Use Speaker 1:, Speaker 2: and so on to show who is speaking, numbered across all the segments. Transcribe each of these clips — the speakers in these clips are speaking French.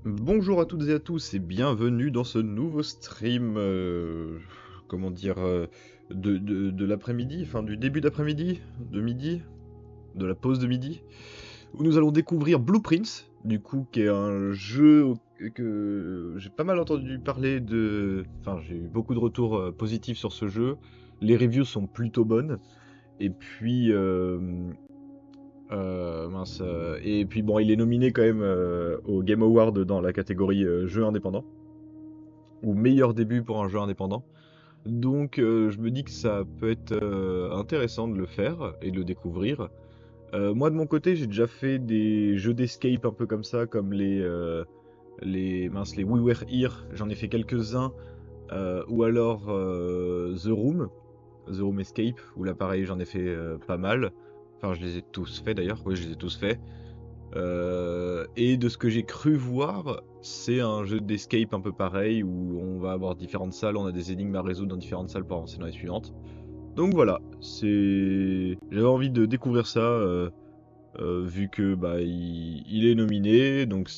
Speaker 1: Bonjour à toutes et à tous et bienvenue dans ce nouveau stream, comment dire, de l'après-midi, enfin du début d'après-midi, de midi, de la pause de midi, où nous allons découvrir Blueprints, du coup, qui est un jeu que j'ai pas mal entendu parler de... Enfin, j'ai eu beaucoup de retours positifs sur ce jeu, les reviews sont plutôt bonnes, et puis... mince, et puis bon, il est nominé quand même au Game Award dans la catégorie jeu indépendant, ou meilleur début pour un jeu indépendant. Donc je me dis que ça peut être intéressant de le faire et de le découvrir. Moi de mon côté, j'ai déjà fait des jeux d'escape un peu comme ça, comme les We Were Here, j'en ai fait quelques-uns, ou alors The Room Escape, où là pareil j'en ai fait pas mal. Enfin je les ai tous faits d'ailleurs, oui je les ai tous faits. Et de ce que j'ai cru voir, c'est un jeu d'escape un peu pareil où on va avoir différentes salles, on a des énigmes à résoudre dans différentes salles pour avancer dans les suivantes. Donc voilà, j'avais envie de découvrir ça vu que bah il est nominé, donc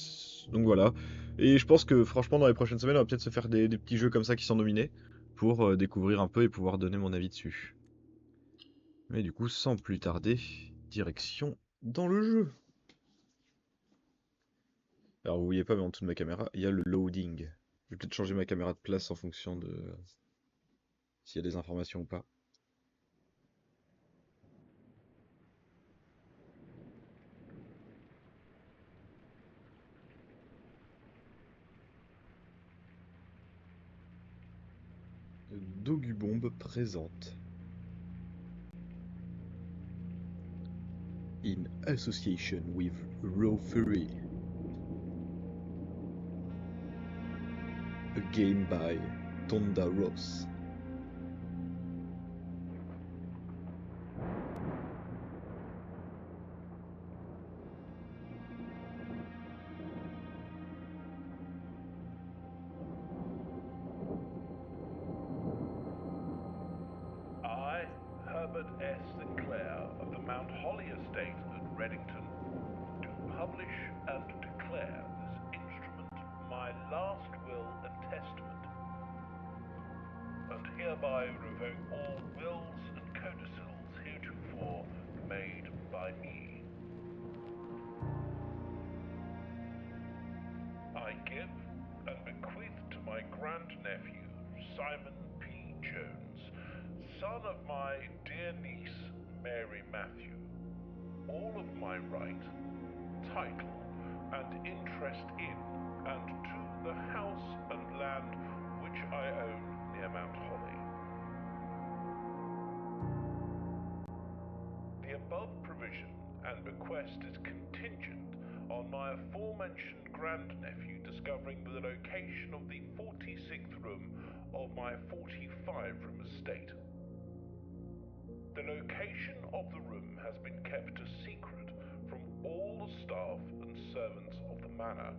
Speaker 1: voilà. Et je pense que franchement dans les prochaines semaines, on va peut-être se faire des petits jeux comme ça qui sont nominés pour découvrir un peu et pouvoir donner mon avis dessus. Mais du coup, sans plus tarder, direction dans le jeu. Alors vous voyez pas, mais en dessous de ma caméra, il y a le loading. Je vais peut-être changer ma caméra de place en fonction de s'il y a des informations ou pas. Dogubomb présente, in association with Raw Fury, a game by Tonda Ross.
Speaker 2: I, Herbert S. Sinclair of the Mount Holly Estate at Reddington, do publish and declare this instrument my last will and testament, and hereby revoke all wills and codicils heretofore made by me. I give and bequeath to my grandnephew, Simon P. Jones, son of my dear niece, Mary Matthew, all of my right, title, and interest in and to the house and land which I own near Mount Holly. The above provision and bequest is contingent on my aforementioned grandnephew discovering the location of the 46th room of my 45-room estate. The location of the room has been kept a secret from all the staff and servants of the manor,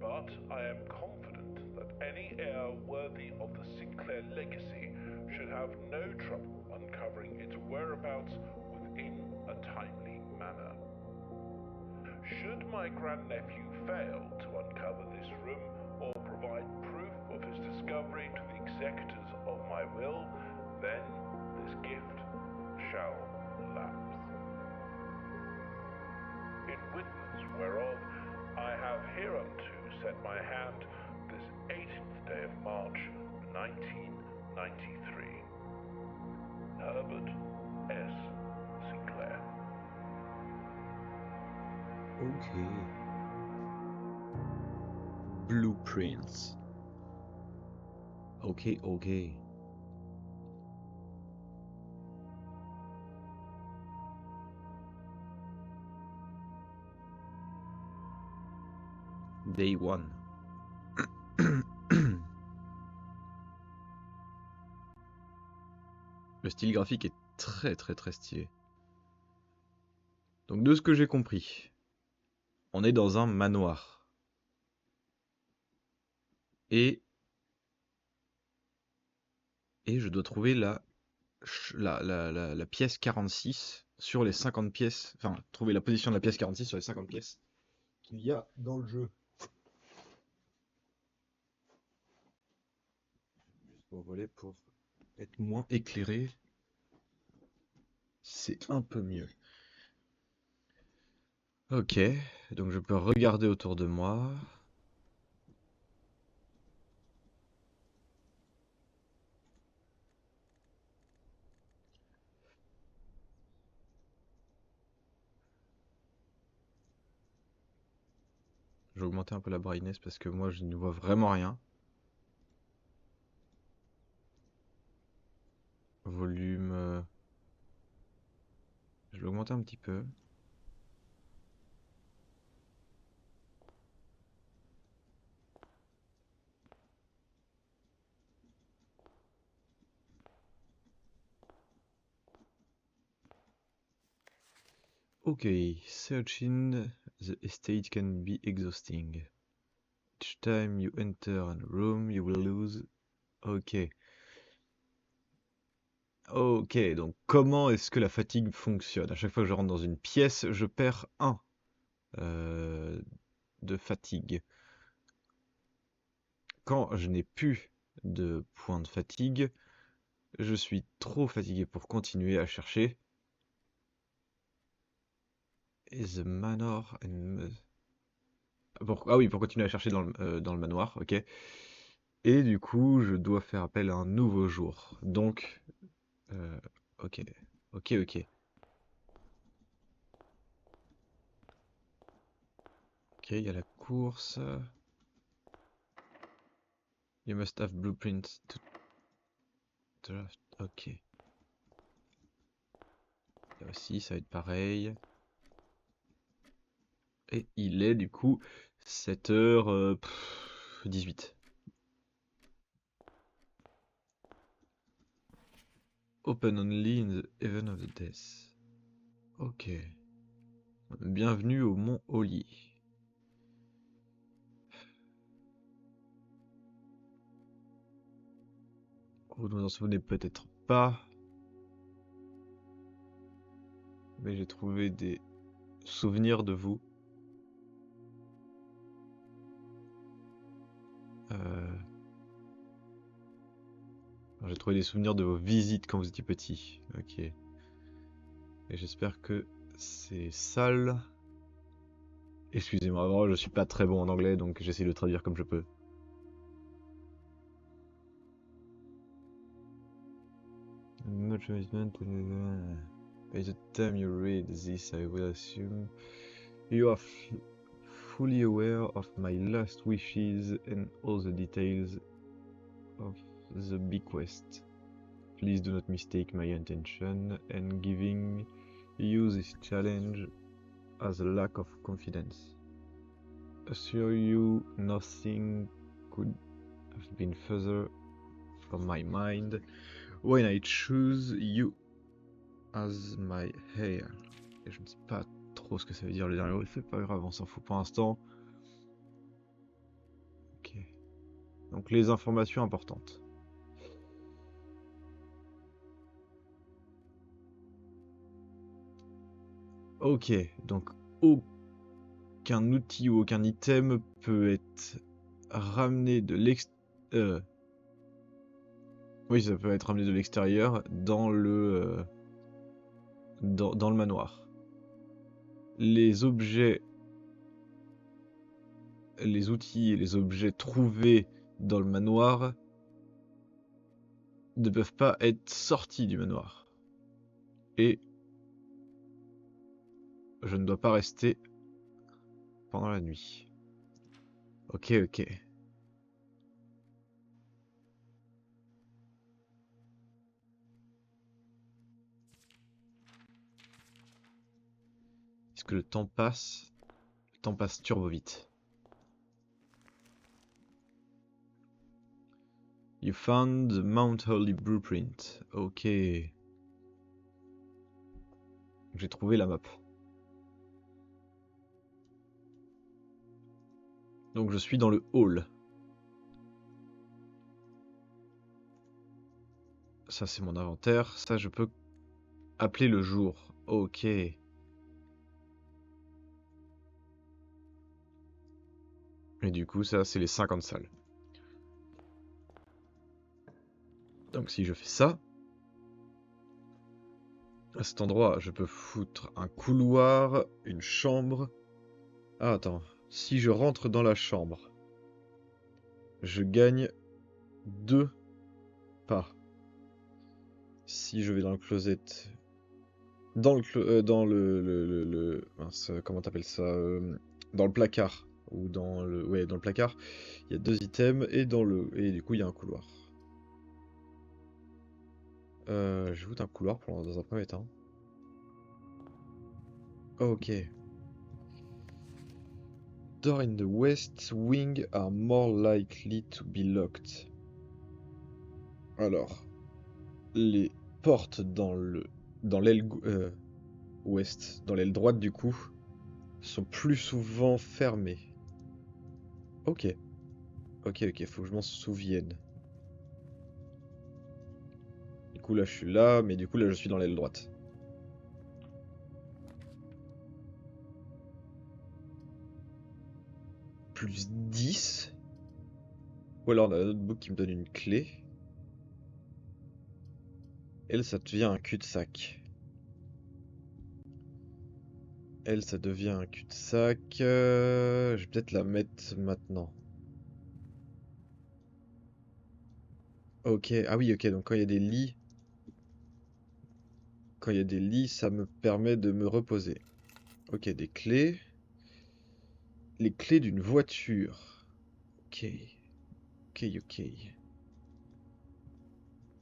Speaker 2: but I am confident that any heir worthy of the Sinclair legacy should have no trouble uncovering its whereabouts within a timely manner. Should my grandnephew fail to uncover this room or provide proof of his discovery to the executors of my will, then this gift shall lapse. In witness whereof I have hereunto set my hand this 18th day of March, 1993. Herbert S. Sinclair.
Speaker 1: Okay. Blueprints. Okay, okay. Day one. Le style graphique est très très très stylé. Donc de ce que j'ai compris, on est dans un manoir. Et je dois trouver la pièce 46 sur les 50 pièces, enfin trouver la position de la pièce 46 sur les 50 pièces qu'il y a dans le jeu. Pour voler, pour être moins éclairé, c'est un peu mieux. Ok, donc je peux regarder autour de moi. Je vais augmenter un peu la brightness parce que moi je ne vois vraiment rien. Volume, je vais augmenter un petit peu. Okay, searching the estate can be exhausting. Each time you enter a room, you will lose. Ok. Ok, donc comment est-ce que la fatigue fonctionne? À chaque fois que je rentre dans une pièce, je perds 1 de fatigue. Quand je n'ai plus de points de fatigue, je suis trop fatigué pour continuer à chercher. Is the manor and... Ah oui, pour continuer à chercher dans le manoir, ok. Et du coup, je dois faire appel à un nouveau jour. Donc, euh, ok, ok. Ok, il y a la course. You must have blueprints to draft. Ok. Là aussi, ça va être pareil. Et il est du coup 7h18. Open only in the heaven of the death. Ok. Bienvenue au mont Oli. Vous ne vous en souvenez peut-être pas, mais j'ai trouvé des souvenirs de vous. J'ai trouvé des souvenirs de vos visites quand vous étiez petit. Ok. Et j'espère que ces salles... Excusez-moi, vraiment, je suis pas très bon en anglais, donc j'essaie de le traduire comme je peux. Much amusement. By the time you read this, I will assume you are fully aware of my last wishes and all the details of the bequest. Please do not mistake my intention and giving you this challenge as a lack of confidence. Assure you nothing could have been further from my mind when I choose you as my heir. Et je ne sais pas trop ce que ça veut dire le dernier mot, c'est pas grave, on s'en fout pour l'instant. Ok. Donc les informations importantes. Ok, donc aucun outil ou aucun item peut être ramené de l'extérieur. Oui, ça peut être ramené de l'extérieur dans le dans le manoir. Les objets, les outils et les objets trouvés dans le manoir ne peuvent pas être sortis du manoir. Et je ne dois pas rester pendant la nuit. Ok. Est-ce que le temps passe? Le temps passe turbo vite. You found the Mount Holly blueprint. Ok. J'ai trouvé la map. Donc je suis dans le hall. Ça c'est mon inventaire. Ça je peux appeler le jour. Ok. Et du coup ça c'est les 50 salles. Donc si je fais ça, à cet endroit, je peux foutre un couloir, une chambre. Ah, attends. Si je rentre dans la chambre, je gagne 2 pas. Si je vais dans le closet... mince, comment t'appelles ça dans le placard. Ou dans le... Ouais, dans le placard, il y a 2 items, et dans le... Et du coup, il y a un couloir. Je foutre un couloir dans un premier temps. Ok. Door in the west wing are more likely to be locked. Alors, les portes dans l'aile ouest, dans l'aile droite du coup, sont plus souvent fermées. Ok, ok, faut que je m'en souvienne. Du coup là je suis là, mais du coup là je suis dans l'aile droite. Plus 10. Ou alors on a un autre book qui me donne une clé. Elle, ça devient un cul-de-sac. Elle, ça devient un cul-de-sac. Je vais peut-être la mettre maintenant. Ok, ah oui, ok, donc quand il y a des lits... Quand il y a des lits, ça me permet de me reposer. Ok, des clés. Les clés d'une voiture. Ok, ok.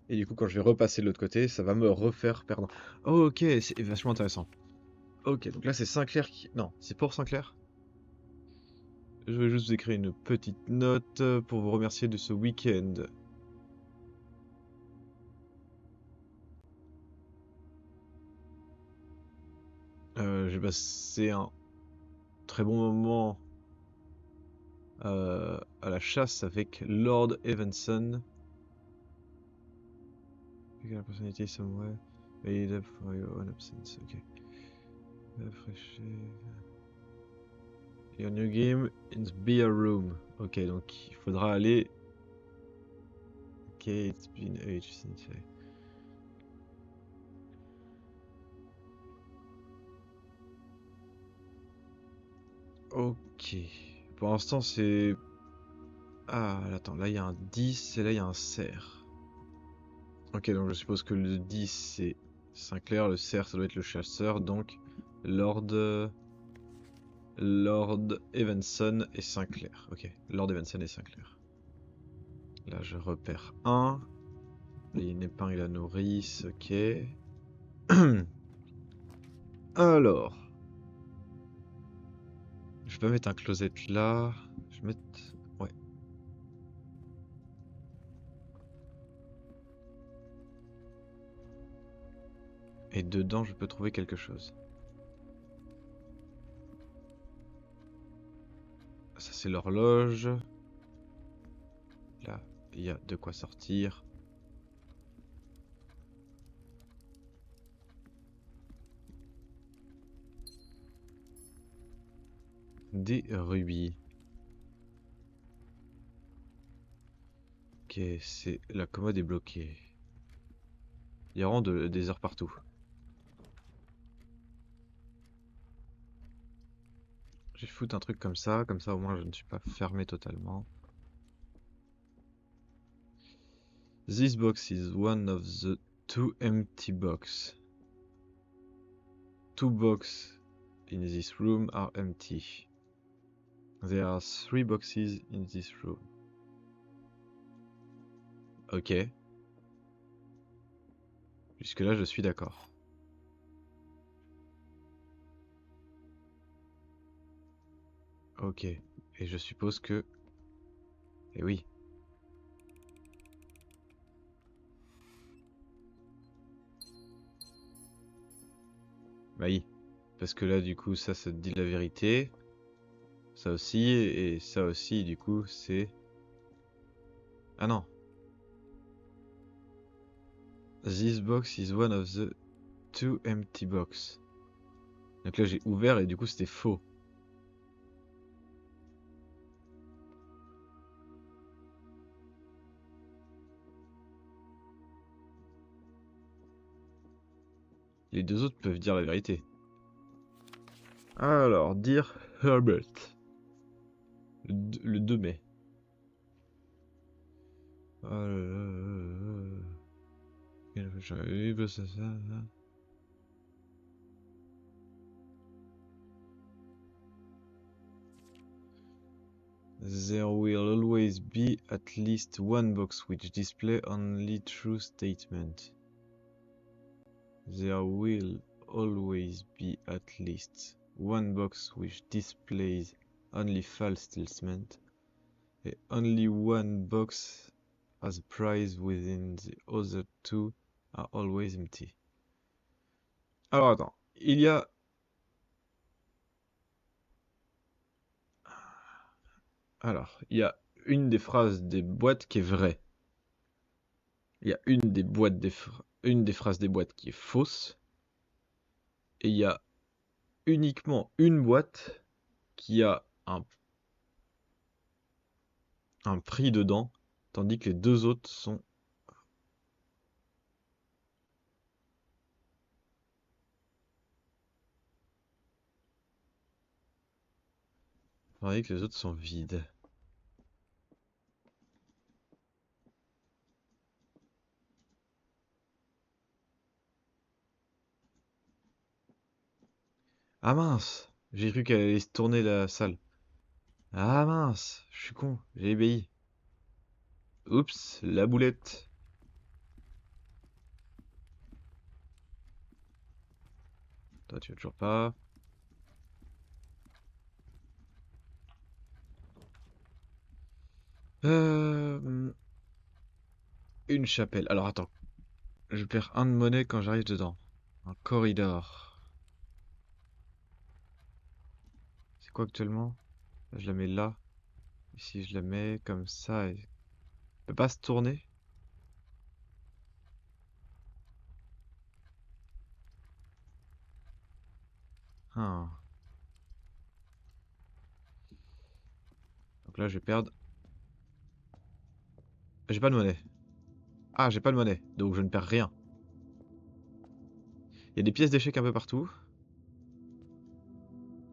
Speaker 1: Et du coup, quand je vais repasser de l'autre côté, ça va me refaire perdre. Oh, ok, c'est vachement intéressant. Ok, donc là c'est Sinclair qui... Non, c'est pour Sinclair. Je vais juste vous écrire une petite note pour vous remercier de ce week-end. J'ai passé un très bon moment à la chasse avec Lord Evanson. You got a personality somewhere. Made up for your own absence. Ok. Your new game in the beer room. Ok, donc il faudra aller. Ok, it's been age since I... Ok. Pour l'instant, c'est... Ah, attends, là il y a un 10 et là il y a un cerf. Ok, donc je suppose que le 10 c'est Sinclair, le cerf ça doit être le chasseur, donc Lord... Lord Evanson et Sinclair. Ok, Lord Evanson et Sinclair. Là je repère 1. Il y a une épingle à nourrice, ok. Alors... Je vais pas mettre un closet là. Je vais mettre... Ouais. Et dedans, je peux trouver quelque chose. Ça, c'est l'horloge. Là, il y a de quoi sortir. Des rubis. Ok, c'est... La commode est bloquée. Il y a vraiment des heures partout. Je vais foutre un truc comme ça au moins je ne suis pas fermé totalement. This box is one of the 2 empty boxes. 2 boxes in this room are empty. There are 3 boxes in this room. Ok. Jusque là je suis d'accord. Ok. Et je suppose que... Eh oui. Bah oui. Parce que là du coup ça te dit la vérité. Ça aussi. Et ça aussi du coup c'est... Ah non. This box is one of the 2 empty box. Donc là j'ai ouvert et du coup c'était faux. Les deux autres peuvent dire la vérité. Alors, dire Herbert. Le 2 mai. J'arrive, ça. There will always be at least one box which displays only true statement. There will always be at least one box which displays only false statement, and only one box as a prize within the other two are always empty. Alors attends, il y a... Alors, il y a une des phrases des boîtes qui est vraie. Il y a une des phrases des boîtes qui est fausse. Et il y a uniquement une boîte qui a un prix dedans, tandis que les deux autres sont... Tandis que les autres sont vides. Ah mince! J'ai cru qu'elle allait se tourner la salle. Ah mince! Je suis con, j'ai ébéi. Oups, la boulette. Toi, tu veux toujours pas. Une chapelle. Alors attends, je perds un de monnaie quand j'arrive dedans. Un corridor. C'est quoi actuellement? Je la mets là. Et si je la mets comme ça, elle peut pas se tourner? Ah. Donc là, je vais perdre. J'ai pas de monnaie. Ah, j'ai pas de monnaie, donc je ne perds rien. Il y a des pièces d'échecs un peu partout.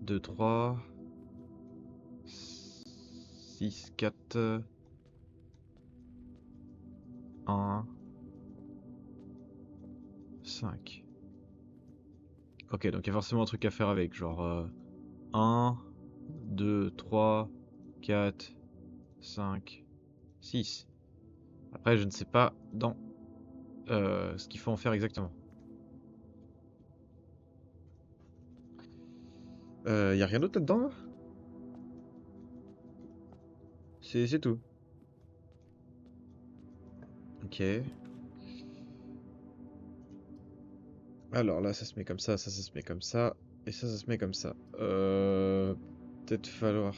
Speaker 1: 2, 3, 6, 4, 1, 5. Ok, donc il y a forcément un truc à faire avec, genre 1, 2, 3, 4, 5, 6. Après, je ne sais pas dans ce qu'il faut en faire exactement. Y a rien d'autre là-dedans là? C'est tout. Ok. Alors là, ça se met comme ça se met comme ça, et ça se met comme ça. Peut-être falloir...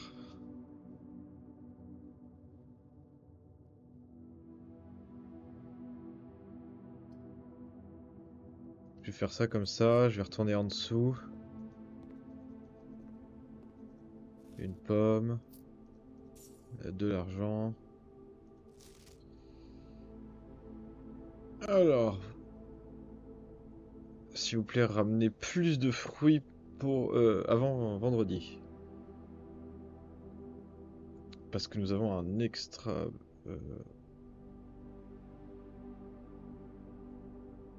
Speaker 1: Je vais faire ça comme ça, je vais retourner en dessous. Une pomme, de l'argent. Alors, s'il vous plaît, ramenez plus de fruits pour avant vendredi. Parce que nous avons un extra... euh,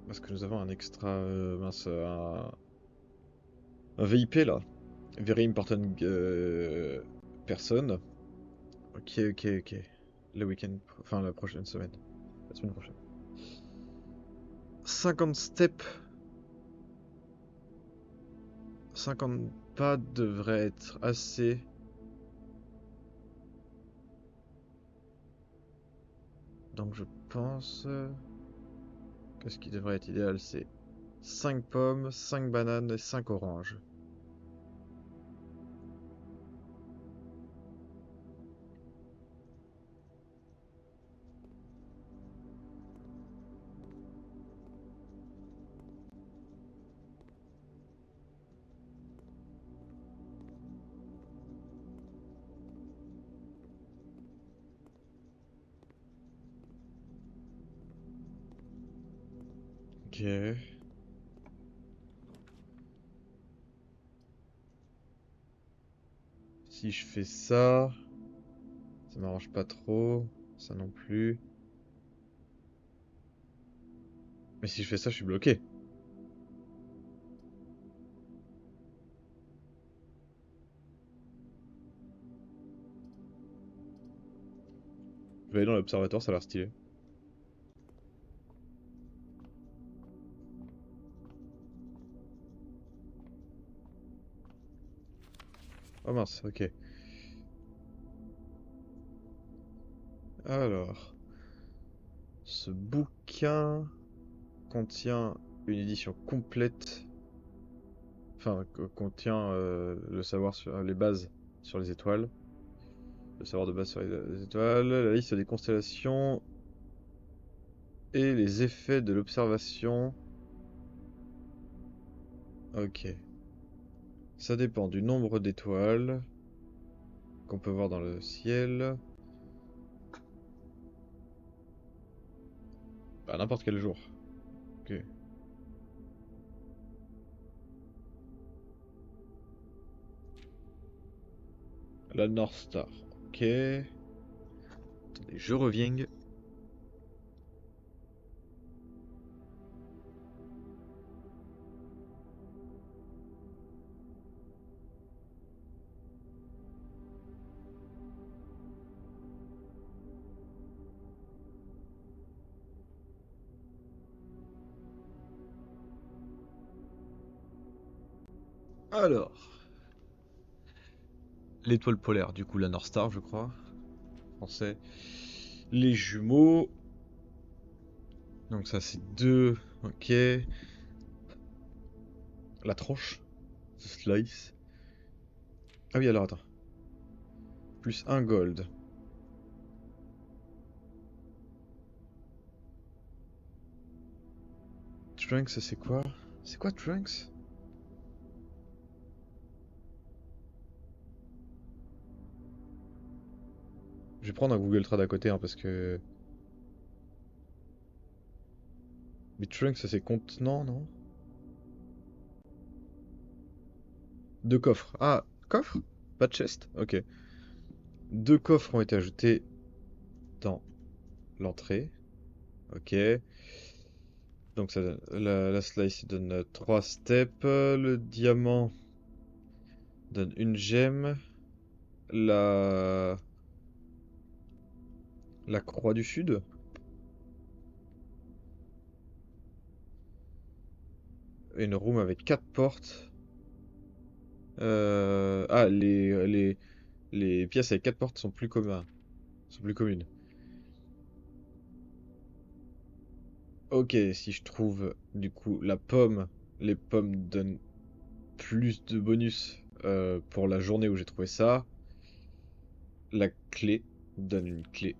Speaker 1: parce que nous avons un extra... mince, un VIP là. Very important person. Ok, ok, ok. Le week-end, enfin la prochaine semaine. La semaine prochaine. 50 steps. 50 pas devrait être assez. Donc je pense que ce qui devrait être idéal, c'est 5 pommes, 5 bananes et 5 oranges. Ok. Si je fais ça, ça m'arrange pas trop. Ça non plus. Mais si je fais ça, je suis bloqué. Je vais aller dans l'observatoire, ça a l'air stylé. Oh mince, ok. Alors, ce bouquin contient une édition complète, enfin, contient le savoir sur les bases sur les étoiles, le savoir de base sur les étoiles, la liste des constellations et les effets de l'observation. Ok. Ça dépend du nombre d'étoiles qu'on peut voir dans le ciel. À n'importe quel jour. Ok. La North Star. Ok. Attendez, je reviens. Alors, l'étoile polaire, du coup la North Star, je crois. Français. Les jumeaux. Donc ça c'est 2. Ok. La tranche. The slice. Ah oui, alors attends. Plus un gold. Trunks, c'est quoi? C'est quoi Trunks? Je vais prendre un Google Trad à côté, hein, parce que... Mais Trunks, c'est contenant, non? Deux coffres. Ah, coffre? Pas de chest? Ok. Deux coffres ont été ajoutés dans l'entrée. Ok. Donc ça, la slice donne 3 steps. Le diamant donne une gemme. La... La croix du sud. Une room avec 4 portes. Ah, les pièces avec 4 portes sont plus communes. Sont plus communes. Ok, si je trouve du coup la pomme, les pommes donnent plus de bonus pour la journée où j'ai trouvé ça. La clé donne une clé.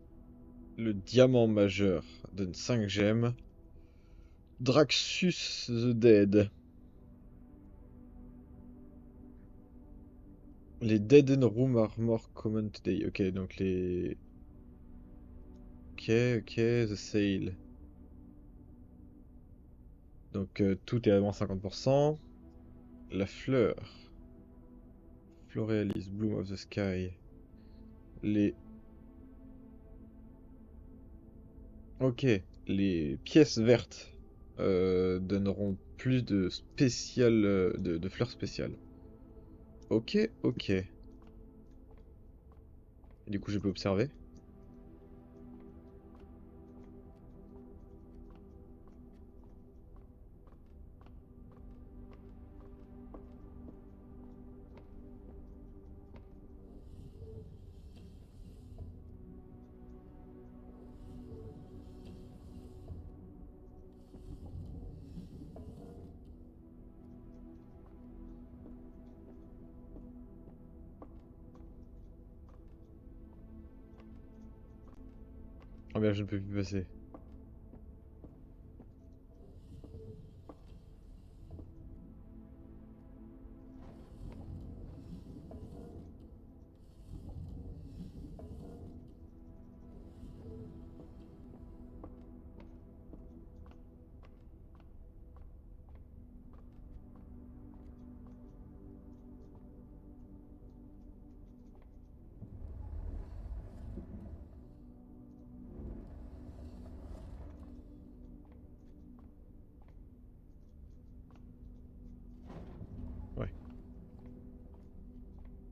Speaker 1: Le diamant majeur donne 5 gemmes. Draxus the Dead. Les Dead in Room are more common today. Ok, donc les... Ok, ok, the sale. Donc tout est à moins 50%. La fleur. Florealis, Bloom of the Sky. Les... Ok, les pièces vertes donneront plus de spécial, de fleurs spéciales. Ok, ok. Et du coup, je peux observer. Oh bien, je ne peux plus passer.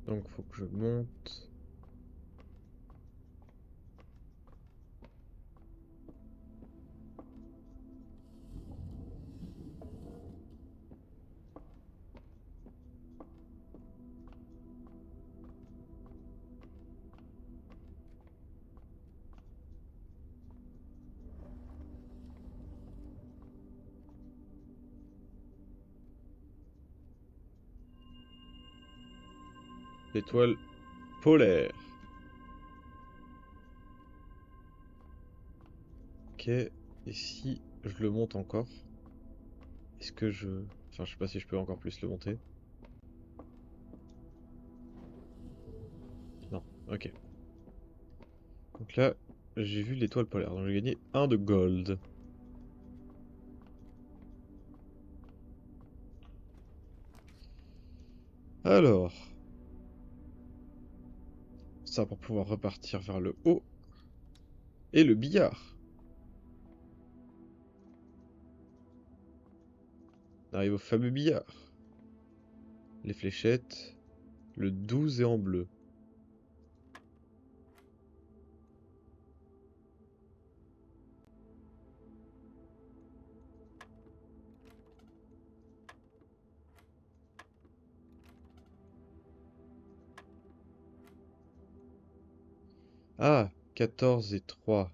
Speaker 1: Donc faut que je monte. L'étoile polaire. Ok, et si je le monte encore? Est-ce que je... Enfin, je sais pas si je peux encore plus le monter. Non, ok. Donc là, j'ai vu l'étoile polaire, donc j'ai gagné 1 de gold. Alors... Ça pour pouvoir repartir vers le haut. Et le billard. On arrive au fameux billard. Les fléchettes. Le 12 est en bleu. Ah, 14 et 3,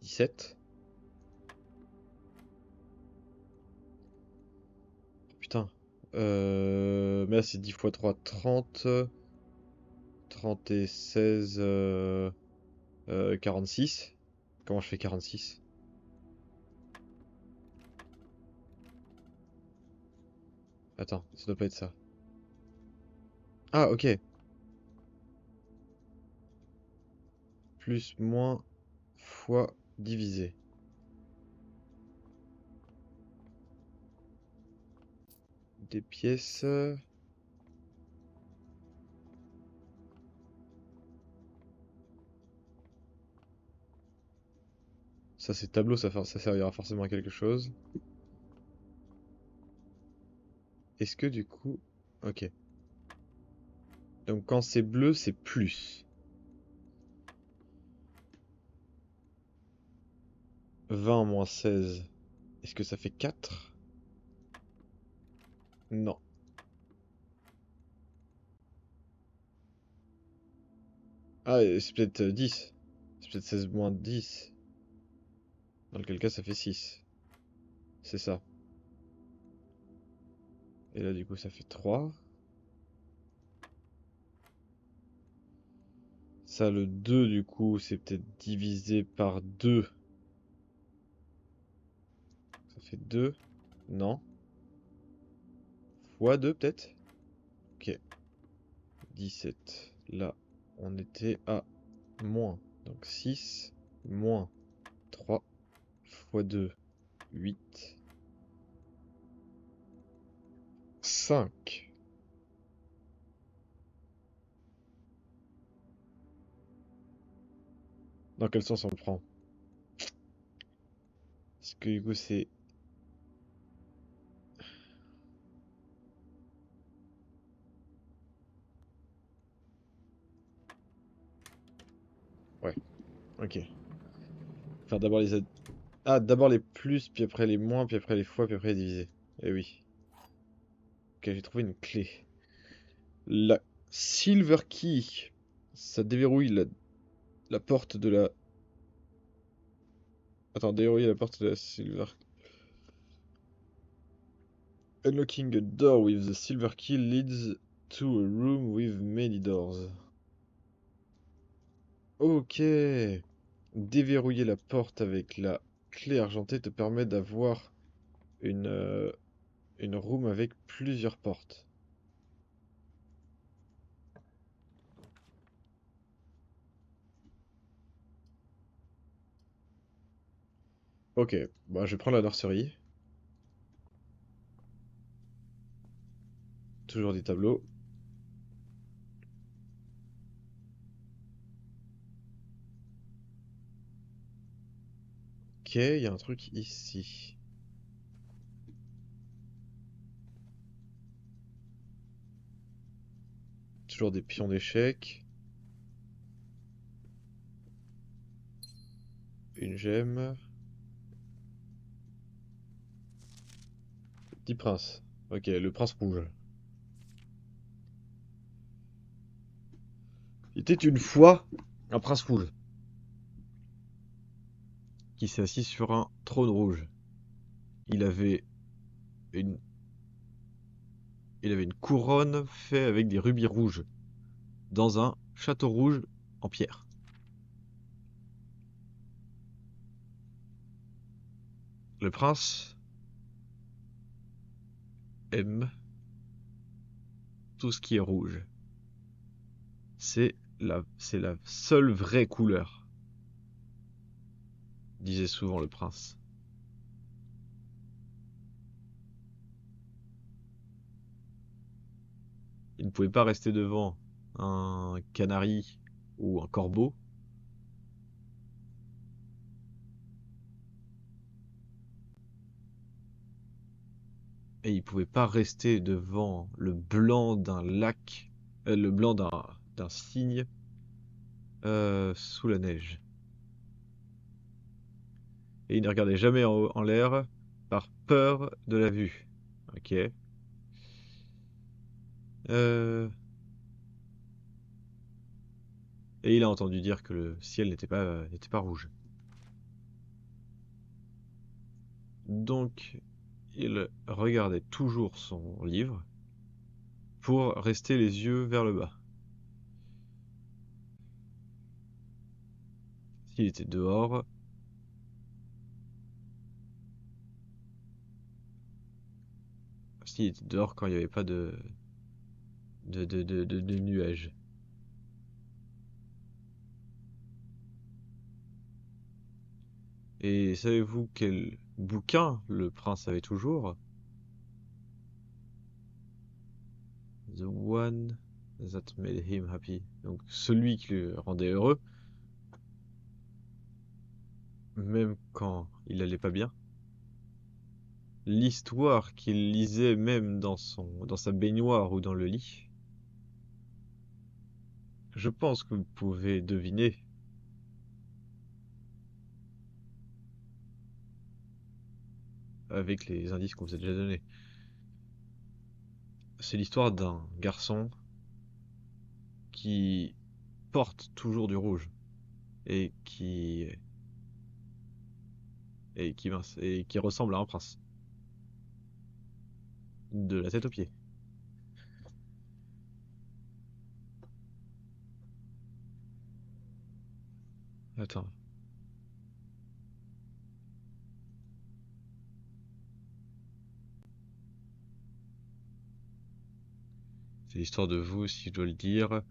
Speaker 1: 17. Putain. Mais là, c'est 10 fois 3, 30. 30 et 16, 46. Comment je fais 46? Attends, ça doit pas être ça. Ah, ok. Plus, moins, fois, divisé. Des pièces. Ça, c'est tableau, ça servira forcément à quelque chose. Est-ce que du coup... Ok. Donc quand c'est bleu, c'est plus. 20 moins 16. Est-ce que ça fait 4? Non. Ah, c'est peut-être 10. C'est peut-être 16 moins 10. Dans lequel cas, ça fait 6. C'est ça. Et là, du coup, ça fait 3. Ça, le 2, du coup, c'est peut-être divisé par 2. Ça fait 2. Non. Fois 2, peut-être? Ok. 17. Là, on était à moins. Donc 6 moins 3 fois 2, 8. 5. Dans quel sens on le prend? Parce que du coup, c'est... Ouais, ok. Faire d'abord les... Ah, d'abord les plus, puis après les moins, puis après les fois, puis après les divisés. Eh oui. Ok, j'ai trouvé une clé. La Silver Key. Ça déverrouille la porte de la... Attends, déverrouiller la porte de la Silver... Unlocking a door with the Silver Key leads to a room with many doors. Ok. Déverrouiller la porte avec la clé argentée te permet d'avoir une room avec plusieurs portes. Ok, bah je prends la nurserie. Toujours des tableaux. Ok, il y a un truc ici. Toujours des pions d'échecs. Une gemme. Petit prince. Ok, le prince rouge. Il était une fois un prince rouge qui s'est assis sur un trône rouge. Il avait une, il avait une couronne faite avec des rubis rouges dans un château rouge en pierre. Le prince aime tout ce qui est rouge. C'est la seule vraie couleur, disait souvent le prince. Il ne pouvait pas rester devant un canari ou un corbeau. Et il pouvait pas rester devant le blanc d'un lac, le blanc d'un cygne sous la neige. Et il ne regardait jamais en l'air par peur de la vue. Ok. Euh, Et il a entendu dire que le ciel n'était pas rouge. Donc, il regardait toujours son livre pour rester les yeux vers le bas. S'il était dehors, quand il n'y avait pas de nuages. Et savez-vous quel bouquin le prince avait toujours? The one that made him happy. Donc celui qui le rendait heureux, même quand il allait pas bien. L'histoire qu'il lisait même dans sa baignoire ou dans le lit. Je pense que vous pouvez deviner. Avec les indices qu'on vous a déjà donnés. C'est l'histoire d'un garçon qui porte toujours du rouge et qui ressemble à un prince de la tête aux pieds. Attends. C'est l'histoire de vous, si je dois le dire.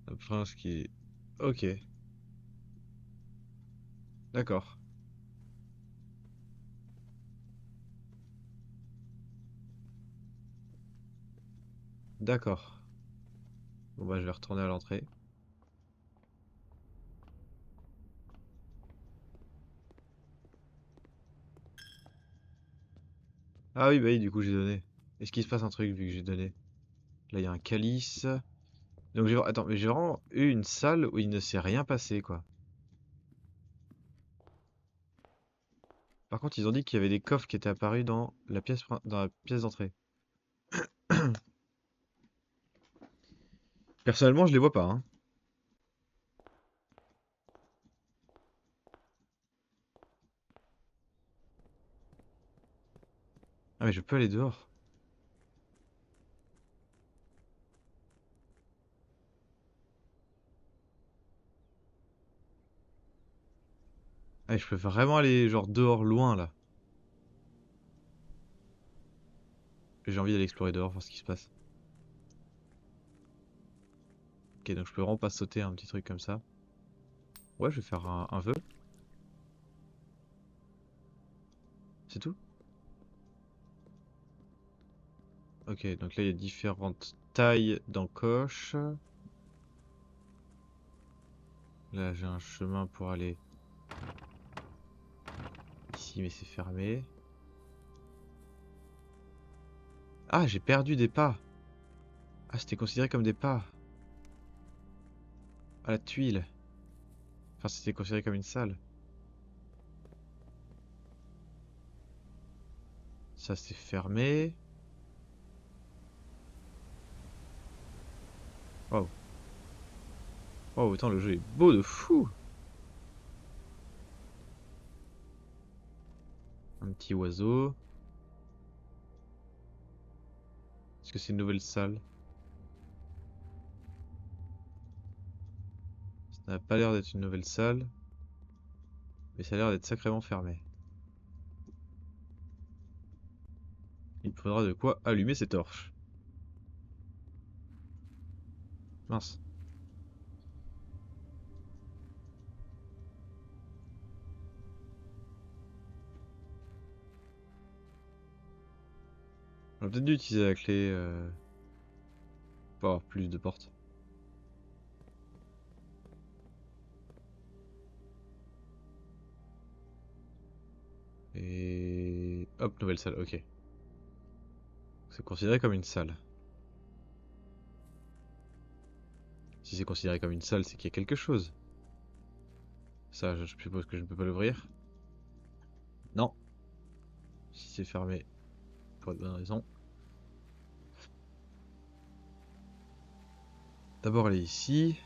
Speaker 1: Un prince qui... Ok. D'accord. D'accord. Bon bah je vais retourner à l'entrée. Ah oui, bah oui, du coup j'ai donné. Est-ce qu'il se passe un truc vu que j'ai donné? Là il y a un calice. Donc attends, mais j'ai vraiment eu une salle où il ne s'est rien passé, quoi. Par contre, ils ont dit qu'il y avait des coffres qui étaient apparus dans la pièce d'entrée. Personnellement, je les vois pas, hein. Ah mais je peux aller dehors. Ah, je peux vraiment aller genre dehors loin là. J'ai envie d'aller explorer dehors, voir ce qui se passe. Ok, donc je peux vraiment pas sauter un petit truc comme ça. Ouais, je vais faire un vœu. C'est tout? Ok, donc là il y a différentes tailles d'encoches. Là j'ai un chemin pour aller ici, mais c'est fermé. Ah, j'ai perdu des pas. Ah, c'était considéré comme des pas. à la tuile. Enfin, c'était considéré comme une salle. Ça, c'est fermé. Waouh. Waouh, autant le jeu est beau de fou. Un petit oiseau. Est-ce que c'est une nouvelle salle? Ça n'a pas l'air d'être une nouvelle salle. Mais ça a l'air d'être sacrément fermé. Il me faudra de quoi allumer ces torches. Mince. J'aurais peut-être dû utiliser la clé pour avoir plus de portes. Et hop, nouvelle salle, ok. C'est considéré comme une salle. Si c'est considéré comme une salle, c'est qu'il y a quelque chose. Ça, je suppose que je ne peux pas l'ouvrir. Non. Si c'est fermé, pour de bonnes raisons. D'abord aller ici.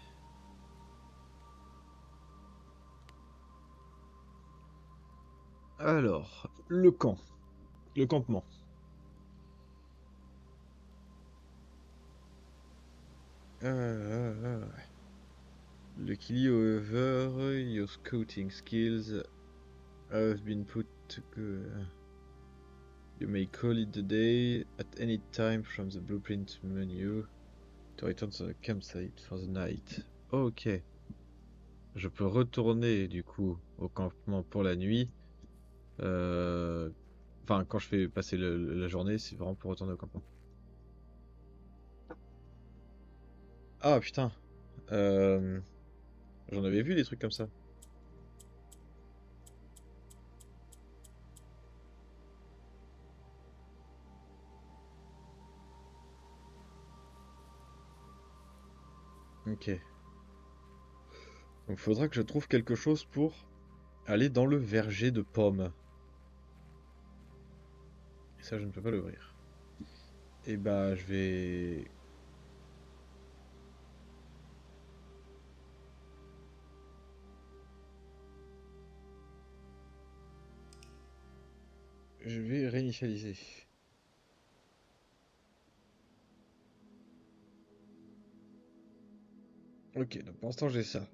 Speaker 1: Alors, le camp. Le campement. Luckily, however, your scouting skills have been put to you may call it the day at any time from the blueprint menu to return to the campsite for the night. Ok. Je peux retourner du coup au campement pour la nuit. Enfin, quand je fais passer la journée, c'est vraiment pour retourner au campement. Ah putain. Euh, J'en avais vu des trucs comme ça. Ok. Donc faudra que je trouve quelque chose pour aller dans le verger de pommes. Et ça, je ne peux pas l'ouvrir. Et bah, je vais... Je vais réinitialiser. Ok, donc pour l'instant j'ai ça.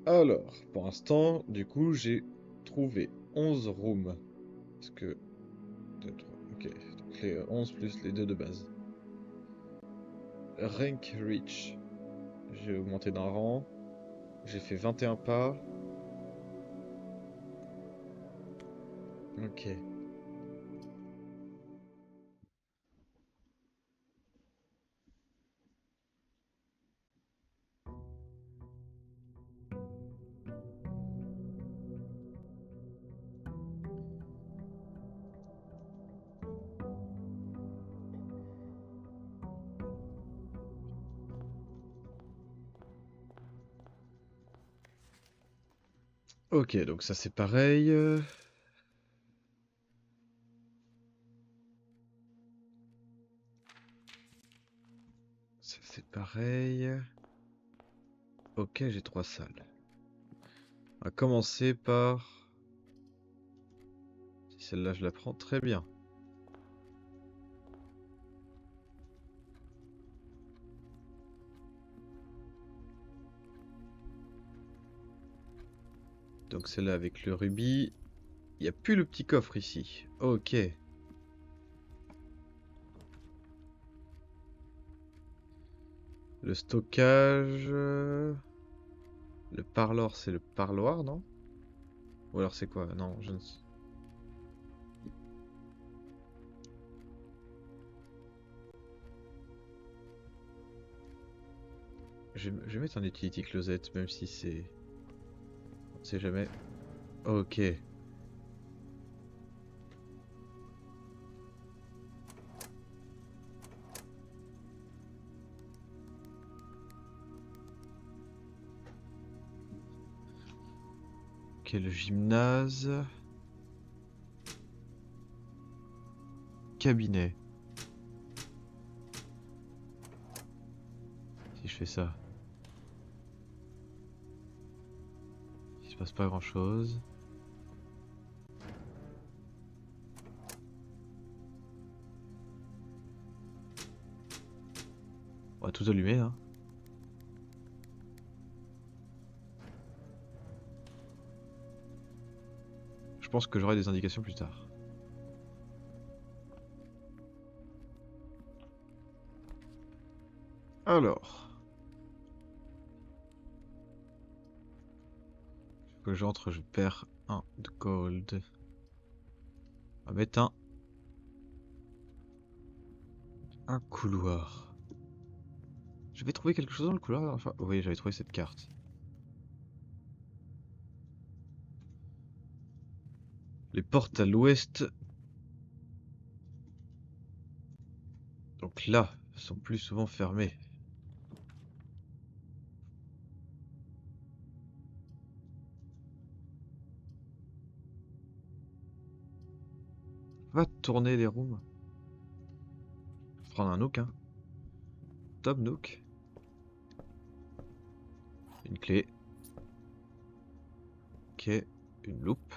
Speaker 1: Alors, pour l'instant, du coup, j'ai trouvé 11 rooms. Parce que... 2, 3, ok, donc les 11 plus les 2 de base. Rank Reach. J'ai augmenté d'un rang. J'ai fait 21 pas. Ok. Ok, donc ça c'est pareil. Ça c'est pareil. Ok, j'ai 3 salles. On va commencer par... Si celle-là je la prends, très bien. Donc celle-là avec le rubis. Il n'y a plus le petit coffre ici. Ok. Le stockage... Le parloir, c'est le parloir, non? Ou alors c'est quoi? Non, je ne sais. Je vais mettre un utility closet, même si c'est... On sait jamais. Ok. le gymnase. Cabinet. Si je fais ça. Il se passe pas grand chose. On va tout allumer hein. Je pense que j'aurai des indications plus tard. Alors. Que j'entre, je perds un de gold. On va mettre un couloir. J'avais trouvé quelque chose dans le couloir la dernière fois. Oui, j'avais trouvé cette carte. Les portes à l'ouest. Donc là, sont plus souvent fermées. Va tourner les rooms. Prendre un nook, hein. Top nook. Une clé. Ok, une loupe.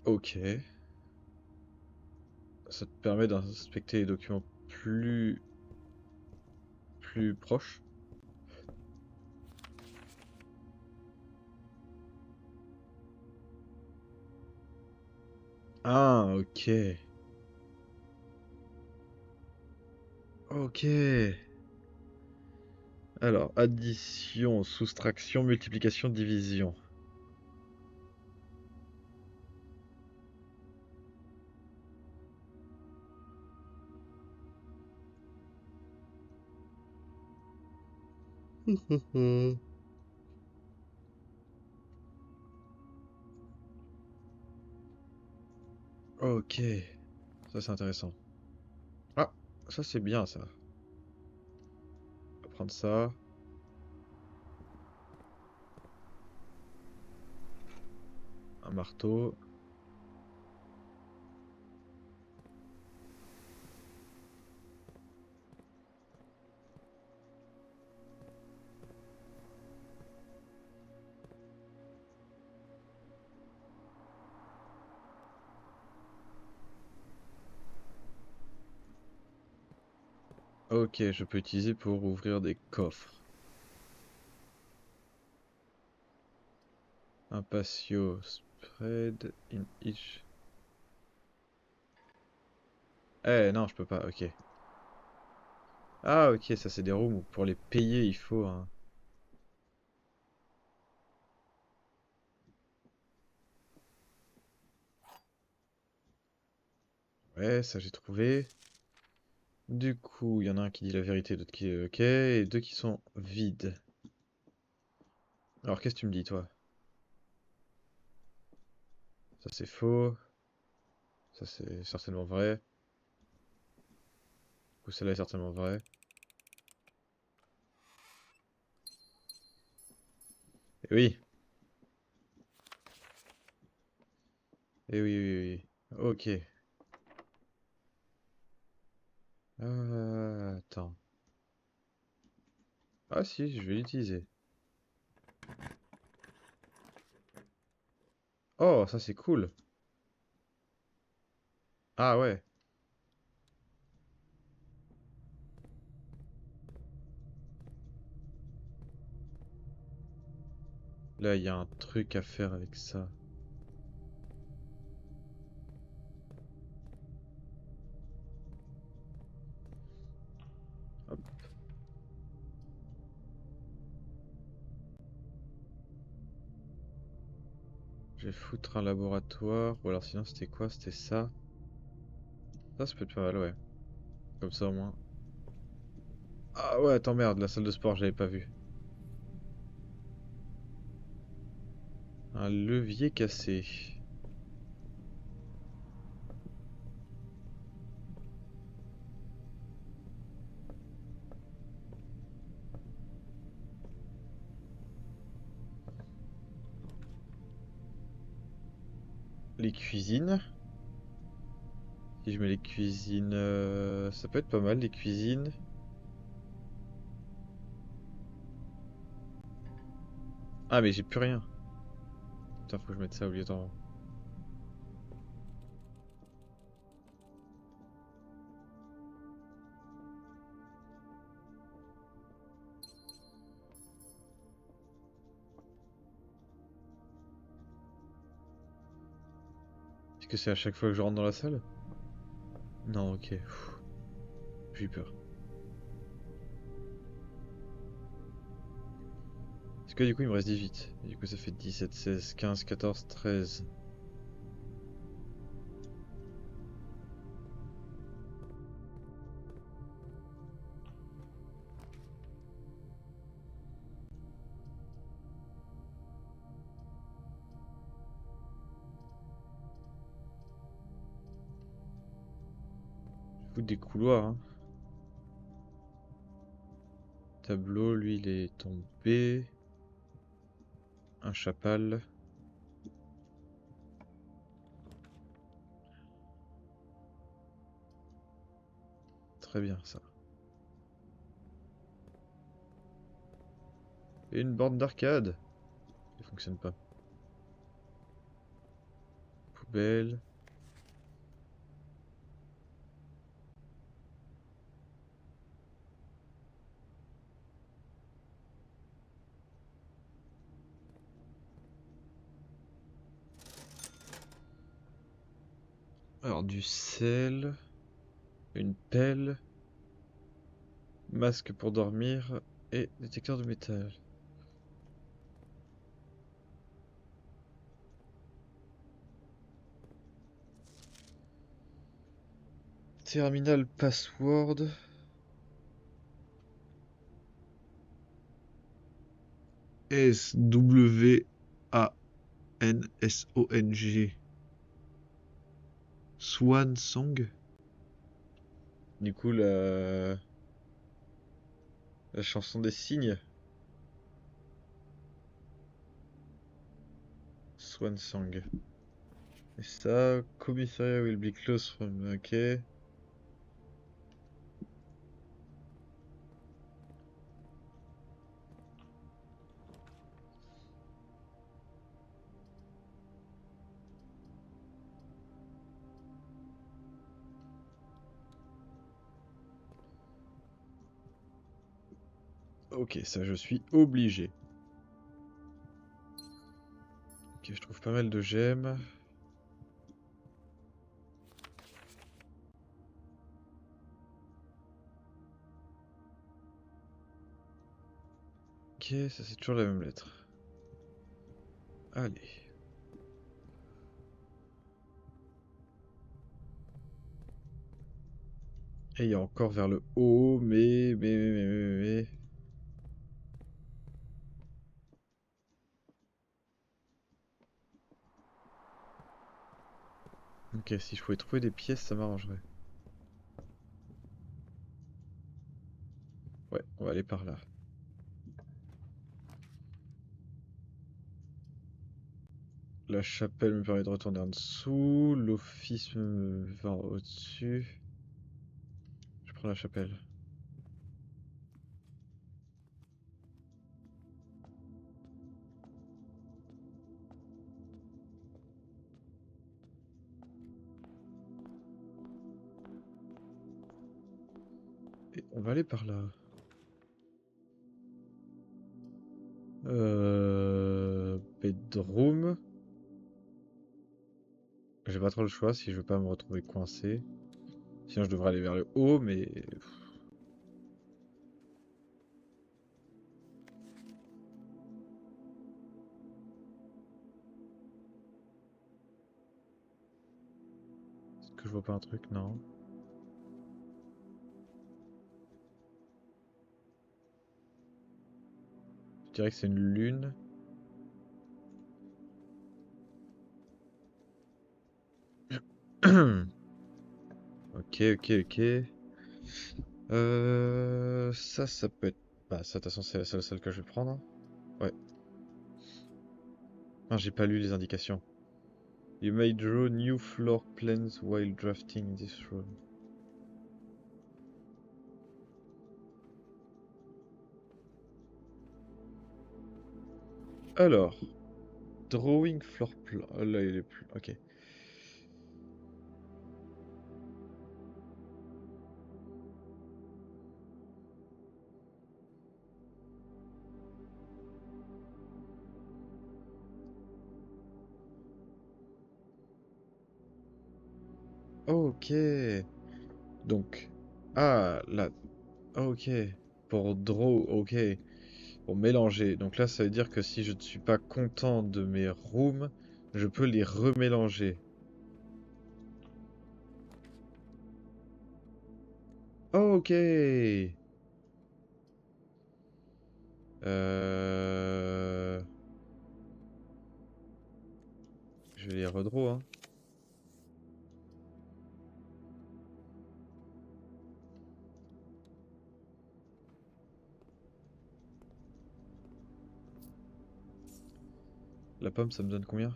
Speaker 1: Ok. Ça te permet d'inspecter les documents plus proches. Ah, ok. Ok. Alors, addition, soustraction, multiplication, division. Ok. Ça c'est intéressant. Ah, ça c'est bien ça. On va prendre ça. Un marteau. Ok, je peux utiliser pour ouvrir des coffres. Un patio spread in each. Eh non, je peux pas, ok. Ah ok, ça c'est des rooms où pour les payer il faut un... Ouais, ça j'ai trouvé. Du coup, il y en a un qui dit la vérité, d'autres qui... Ok, et deux qui sont vides. Alors qu'est-ce que tu me dis toi? Ça c'est faux. Ça c'est certainement vrai. Du coup celle-là est certainement vraie. Et oui. Et oui, oui, oui. Ok. Attends. Ah si, je vais l'utiliser. Oh, ça c'est cool. Ah ouais. Là, il y a un truc à faire avec ça. Hop. Je vais foutre un laboratoire. Ou alors sinon, c'était quoi? C'était ça. Ça peut être pas mal, ouais. Comme ça au moins. Ah ouais, attends, merde, la salle de sport, j'avais pas vu. Un levier cassé. les cuisines. Si je mets les cuisines, ça peut être pas mal, les cuisines. Ah, mais j'ai plus rien. Putain, faut que je mette ça obligatoirement. Est-ce que c'est à chaque fois que je rentre dans la salle? Non, ok. J'ai eu peur. Parce que du coup, il me reste 18. Et du coup, ça fait 17, 16, 15, 14, 13. Je fous des couloirs, hein. Tableau, lui, il est tombé. Un chapal. Très bien, ça. Et une borne d'arcade. Elle fonctionne pas. Poubelle. Alors, du sel. Une pelle. Masque pour dormir. Et détecteur de métal. Terminal password. SWANSONG. Swan Song. Du coup, la chanson des cygnes. Swan Song. Et ça, commissariat will be closed from... Ok. Ok, ça je suis obligé. Ok, je trouve pas mal de gemmes. Ok, ça c'est toujours la même lettre. Allez. Et il y a encore vers le haut, mais... Ok, si je pouvais trouver des pièces, ça m'arrangerait. Ouais, on va aller par là. La chapelle me permet de retourner en dessous. L'office me va au-dessus. Je prends la chapelle. Et on va aller par là. Bedroom. J'ai pas trop le choix si je veux pas me retrouver coincé. Sinon je devrais aller vers le haut, mais... Est-ce que je vois pas un truc? Non. Je dirais que c'est une lune. Ok, ok, ok. Ça peut être... Bah ça, de toute façon, c'est la seule salle que je vais prendre. Ouais. Non, j'ai pas lu les indications. You may draw new floor plans while drafting this room. Alors, drawing floor plan. Là, il est plus. Ok. Ok. Donc. Ah, là. Ok. Pour draw, ok. Pour mélanger. Donc là, ça veut dire que si je ne suis pas content de mes rooms, je peux les remélanger. Ok. Je vais les redraw, hein. La pomme, ça me donne combien?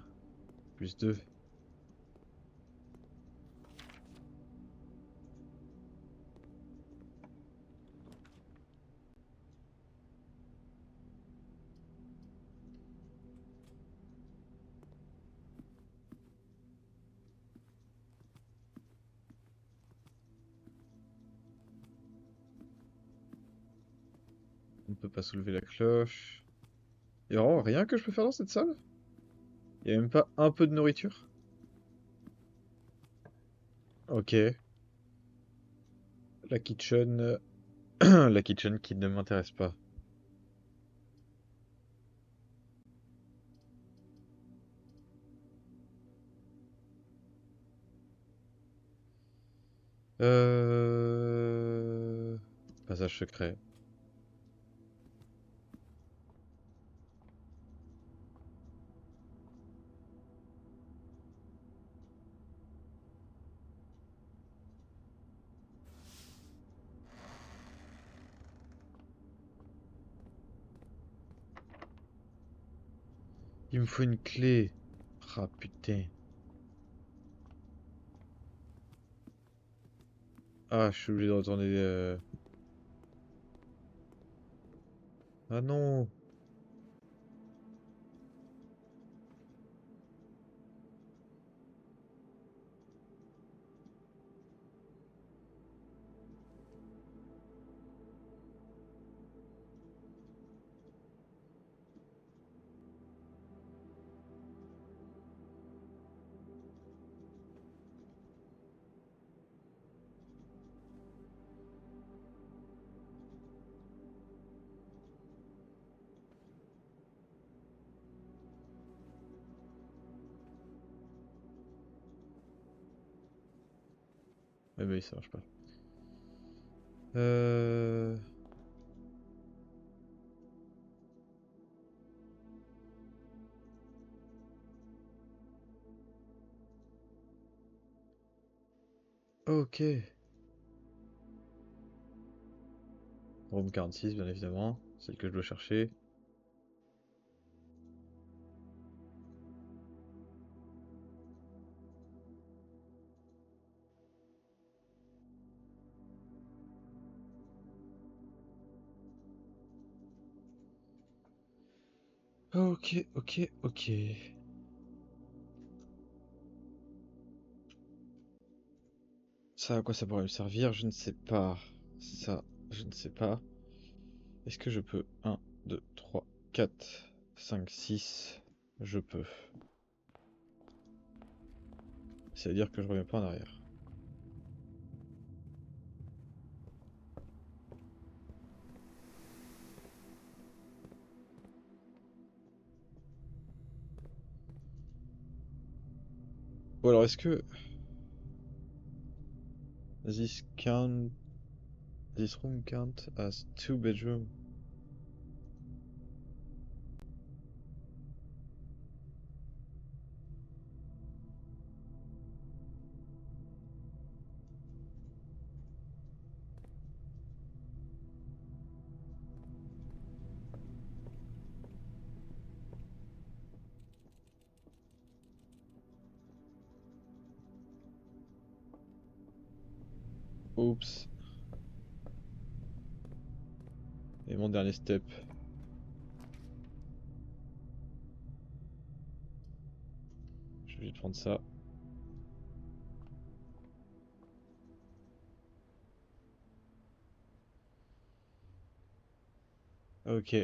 Speaker 1: Plus 2. On ne peut pas soulever la cloche. Il y a vraiment rien que je peux faire dans cette salle? Il n'y a même pas un peu de nourriture? Ok. La kitchen... la kitchen qui ne m'intéresse pas. Passage secret. Il me faut une clé. Ah putain. Ah, je suis obligé de retourner... Ah non. Mais oui, ça marche pas. Euh... Ok. Room 46, bien évidemment. Celle que je dois chercher. Ok, ok, ok. Ça, à quoi ça pourrait me servir? Je ne sais pas. Ça, je ne sais pas. Est-ce que je peux? 1, 2, 3, 4, 5, 6. Je peux. C'est-à-dire que je reviens pas en arrière. Ou alors est-ce que... This count... This room count as 2 bedroom? Oups. Et mon dernier step. Je vais prendre ça. Ok.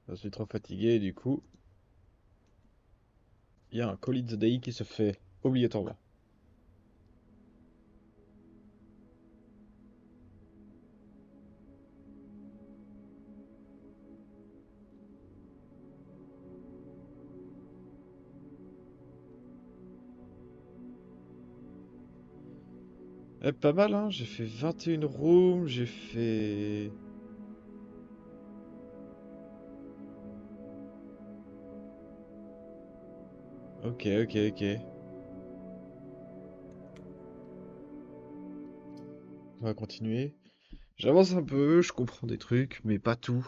Speaker 1: Je suis trop fatigué, du coup, il y a un Call It the Day qui se fait obligatoirement. Eh, pas mal, hein. J'ai fait 21 rooms, j'ai fait... Ok, ok, ok. On va continuer. J'avance un peu, je comprends des trucs, mais pas tout.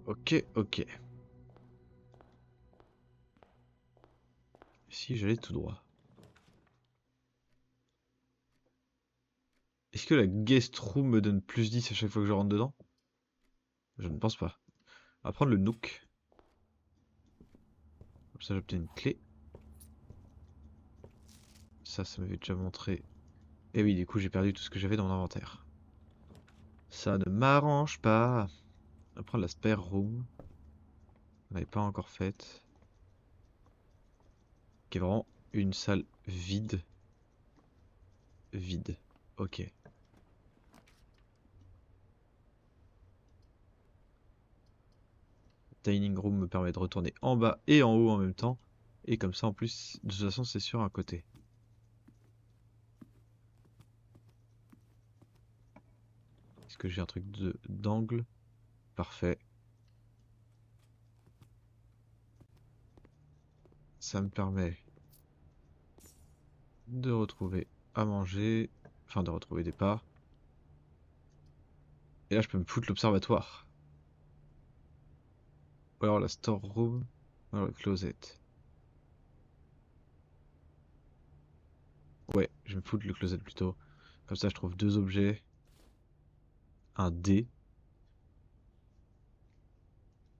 Speaker 1: Ok, ok. Si j'allais tout droit. Est-ce que la guest room me donne plus 10 à chaque fois que je rentre dedans? Je ne pense pas. On va prendre le Nook. Comme ça j'obtiens une clé. Ça m'avait déjà montré. Et oui, du coup j'ai perdu tout ce que j'avais dans mon inventaire. Ça ne m'arrange pas. On va prendre la spare room. On n'avait pas encore faite. Qui est vraiment une salle vide. Vide. Ok. Dining room me permet de retourner en bas et en haut en même temps. Et comme ça en plus, de toute façon c'est sur un côté. Est-ce que j'ai un truc d'angle? Parfait. Ça me permet de retrouver à manger. Enfin de retrouver des pas. Et là je peux me foutre l'observatoire. Ou alors la storeroom. Ou alors le closet. Ouais, je vais me foutre le closet plutôt. Comme ça je trouve deux objets. Un dé.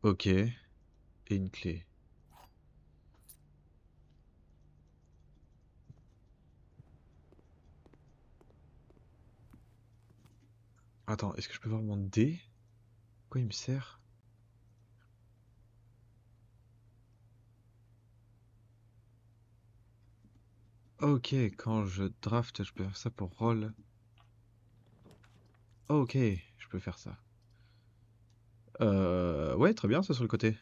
Speaker 1: Ok. Et une clé. Attends, est-ce que je peux voir mon dé? Quoi il me sert? Ok, quand je draft, je peux faire ça pour roll. Ok, je peux faire ça. Ouais, très bien, ça sur le côté.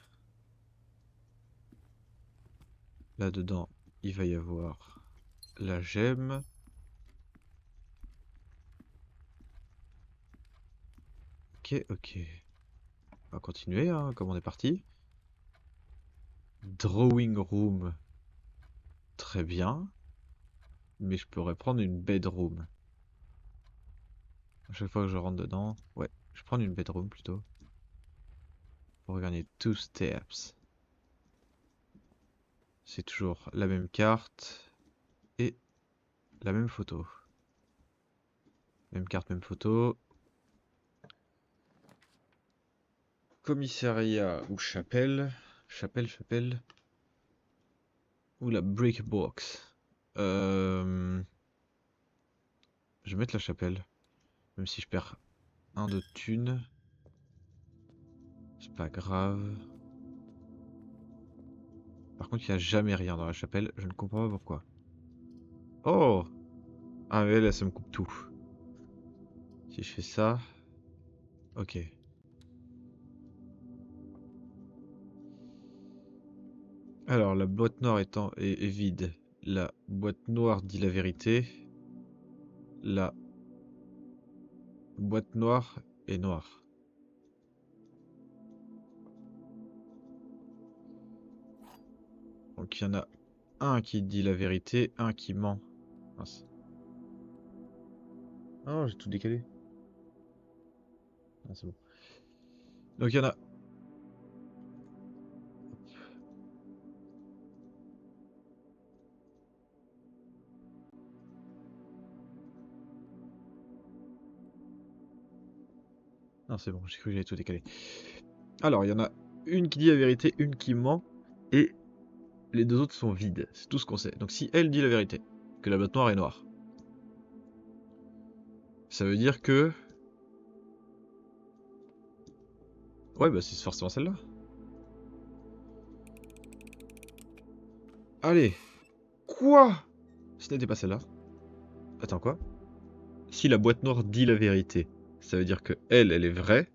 Speaker 1: Là-dedans, il va y avoir la gemme. Ok, ok. On va continuer, hein, comme on est parti. Drawing room. Très bien. Mais je pourrais prendre une bedroom. À chaque fois que je rentre dedans. Ouais, je vais prendre une bedroom plutôt. Pour gagner 2 steps. C'est toujours la même carte. Et la même photo. Même carte, même photo. Commissariat ou chapelle. Chapelle. Ou la brick box. Je vais mettre la chapelle. Même si je perds un de thunes. C'est pas grave. Par contre, il n'y a jamais rien dans la chapelle. Je ne comprends pas pourquoi. Oh! Ah mais là, ça me coupe tout. Si je fais ça... Ok. Alors, la boîte noire est vide. La boîte noire dit la vérité. La boîte noire est noire. Donc il y en a Un qui dit la vérité, un qui ment. Mince. Oh, j'ai tout décalé. Ah, c'est bon. Donc il y en a. Non, c'est bon, j'ai cru que j'avais tout décalé. Alors, il y en a une qui dit la vérité, une qui ment, et les deux autres sont vides. C'est tout ce qu'on sait. Donc si elle dit la vérité, que la boîte noire est noire, ça veut dire que... Ouais, bah c'est forcément celle-là. Allez. Quoi? Ce n'était pas celle-là. Attends, quoi? Si la boîte noire dit la vérité, ça veut dire que elle est vraie.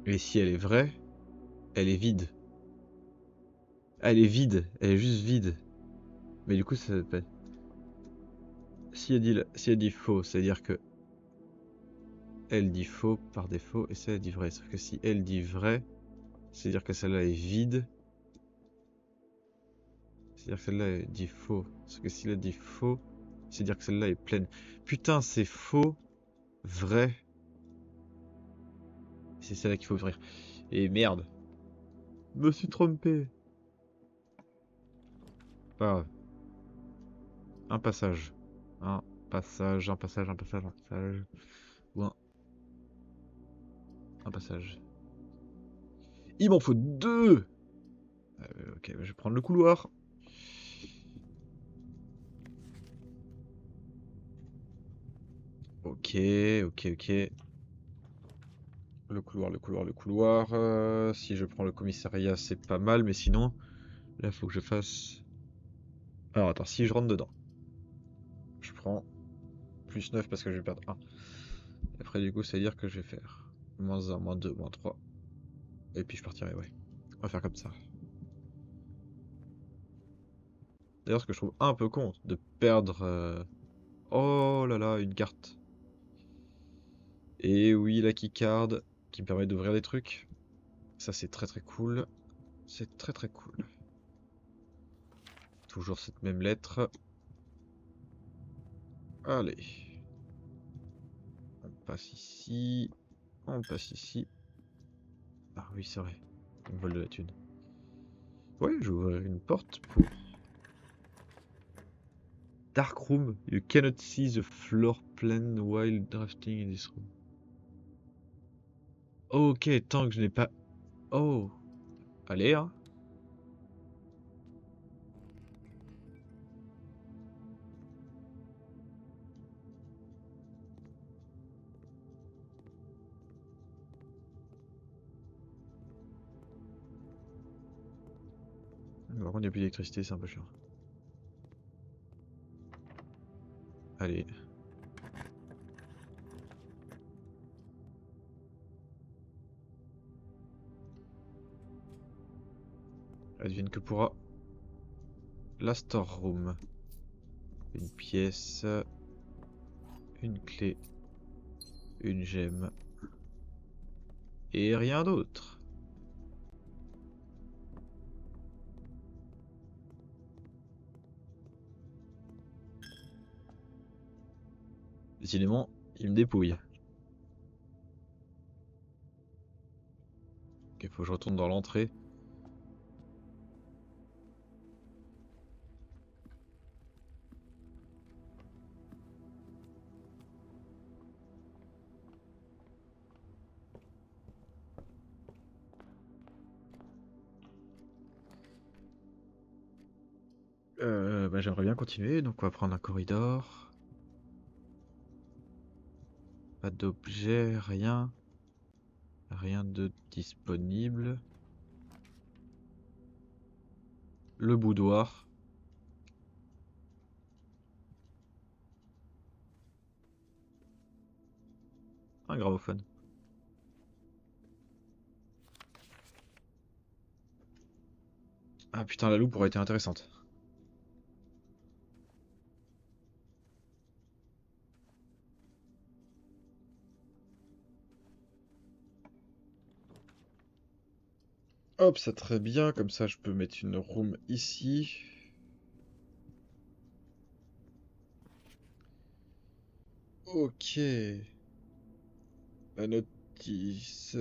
Speaker 1: Et si elle est vraie, elle est vide. Elle est vide, elle est juste vide. Mais du coup, ça veut pas... Si elle dit faux, ça veut dire que elle dit faux par défaut et ça elle dit vrai. Sauf que si elle dit vrai, c'est-à-dire que celle-là est vide. C'est-à-dire que celle-là elle dit faux. Sauf que si elle dit faux, c'est-à-dire que celle-là est pleine. Putain, c'est faux, vrai. C'est celle-là qu'il faut ouvrir. Et merde. Je me suis trompé. Pas grave. Un passage. Un passage, un passage, un passage, un passage. Ou un passage. Il m'en faut deux. Ok, je vais prendre le couloir. Ok, ok, ok. Le couloir, le couloir, le couloir. Si je prends le commissariat, c'est pas mal, mais sinon, là, faut que je fasse... Alors, attends, si je rentre dedans, je prends plus 9 parce que je vais perdre 1. Après, du coup, ça veut dire que je vais faire moins 1, moins 2, moins 3. Et puis je partirai, ouais. On va faire comme ça. D'ailleurs, ce que je trouve un peu con, de perdre... Oh là là, une carte. Et oui, la keycard, qui me permet d'ouvrir des trucs. Ça, c'est très très cool. C'est très très cool. Toujours cette même lettre. Allez. On passe ici. On passe ici. Ah oui, c'est vrai. On vole de la thune. Ouais, j'ouvre une porte pour... Dark room. You cannot see the floor plan while drafting in this room. Ok, tant que je n'ai pas... Oh. Allez, hein. Par contre, il n'y a plus d'électricité, c'est un peu chiant. Allez. Advienne que pourra. La storeroom. Une pièce. Une clé. Une gemme. Et rien d'autre. Décidément, il me dépouille. Ok, faut que je retourne dans l'entrée. Bah, j'aimerais bien continuer, donc on va prendre un corridor. Pas d'objet, rien. Rien de disponible. Le boudoir. Un gramophone. Ah putain, la loupe aurait été intéressante. Hop, ça très bien, comme ça je peux mettre une room ici. Ok. La notice.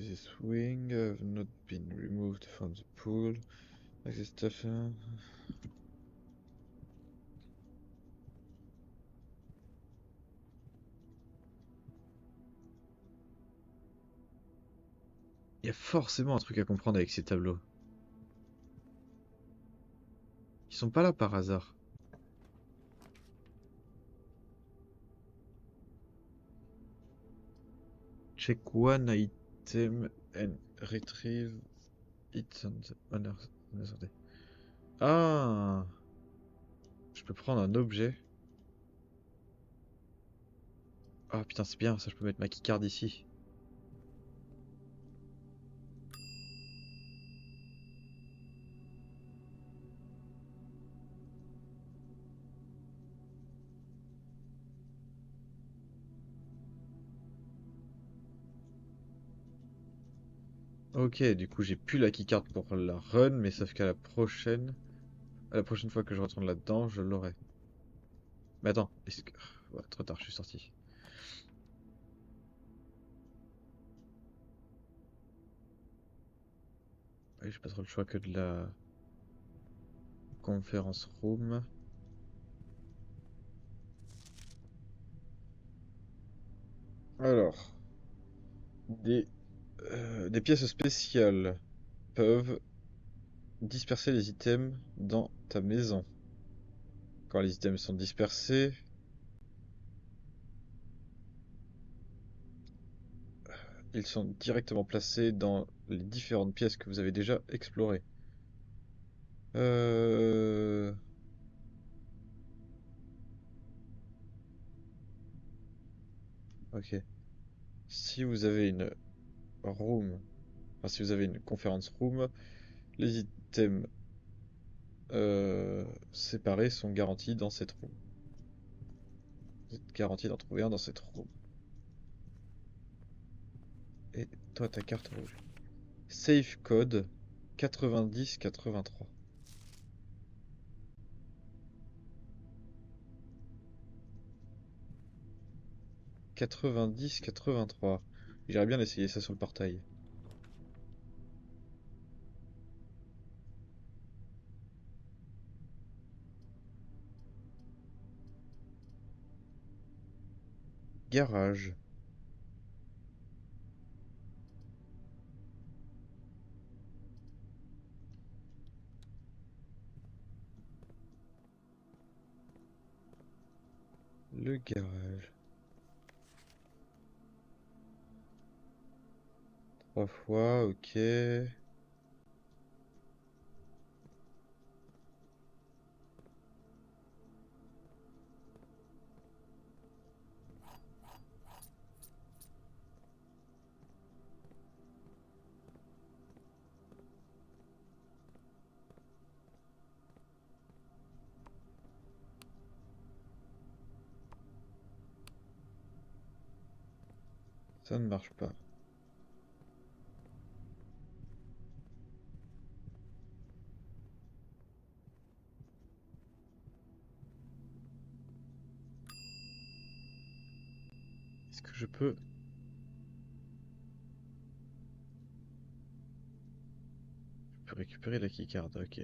Speaker 1: This wing have not been removed from the pool. Like this stuff. Il y a forcément un truc à comprendre avec ces tableaux. Ils sont pas là par hasard. Check one item and retrieve it on the another day. Ah, je peux prendre un objet. Ah putain, c'est bien, ça je peux mettre ma keycard ici. Ok, du coup j'ai plus la keycard pour la run, mais sauf qu'à la prochaine fois que je retourne là-dedans, je l'aurai. Mais attends, est-ce que... Ouais, trop tard, je suis sorti. Oui, j'ai pas trop le choix que de la conférence room. Alors, des, des pièces spéciales peuvent disperser les items dans ta maison. Quand les items sont dispersés, ils sont directement placés dans les différentes pièces que vous avez déjà explorées. Euh... Ok. Si vous avez une room, enfin si vous avez une conférence room, les items séparés sont garantis dans cette room. Vous êtes garanti d'en trouver un dans cette room. Et toi, ta carte rouge. Safe code 9083. 9083. J'irais bien essayer ça sur le portail. Garage. Le garage. 3 fois, ok. Ça ne marche pas. Est-ce que je peux... Je peux récupérer la keycard, ok.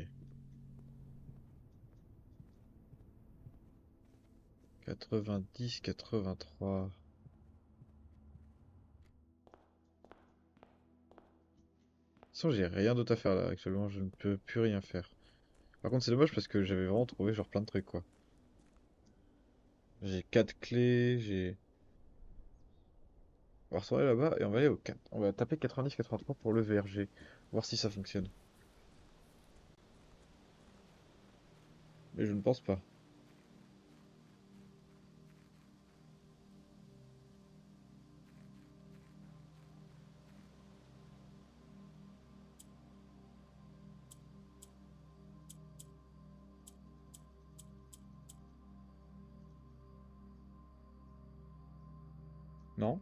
Speaker 1: 90, 83. Sans, j'ai rien d'autre à faire là. Actuellement, je ne peux plus rien faire. Par contre, c'est dommage parce que j'avais vraiment trouvé genre plein de trucs quoi. J'ai 4 clés, j'ai... On va retourner là-bas et on va aller au 4. On va taper 90, 83 pour le VRG. Voir si ça fonctionne. Mais je ne pense pas. Non?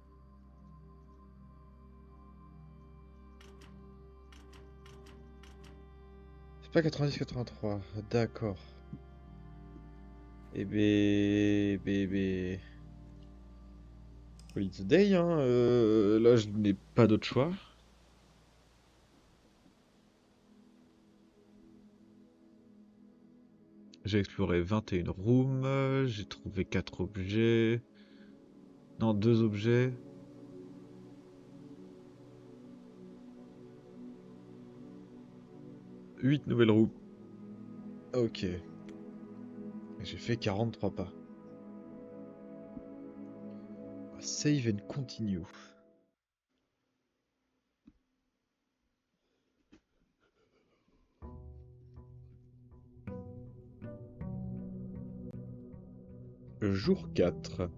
Speaker 1: C'est pas 90-83. D'accord. Eh bé... Call it a day, hein. Là, je n'ai pas d'autre choix. J'ai exploré 21 rooms, j'ai trouvé 4 objets. Non, 2 objets. 8 nouvelles rooms. Ok. J'ai fait 43 pas. Save and continue. Jour 4.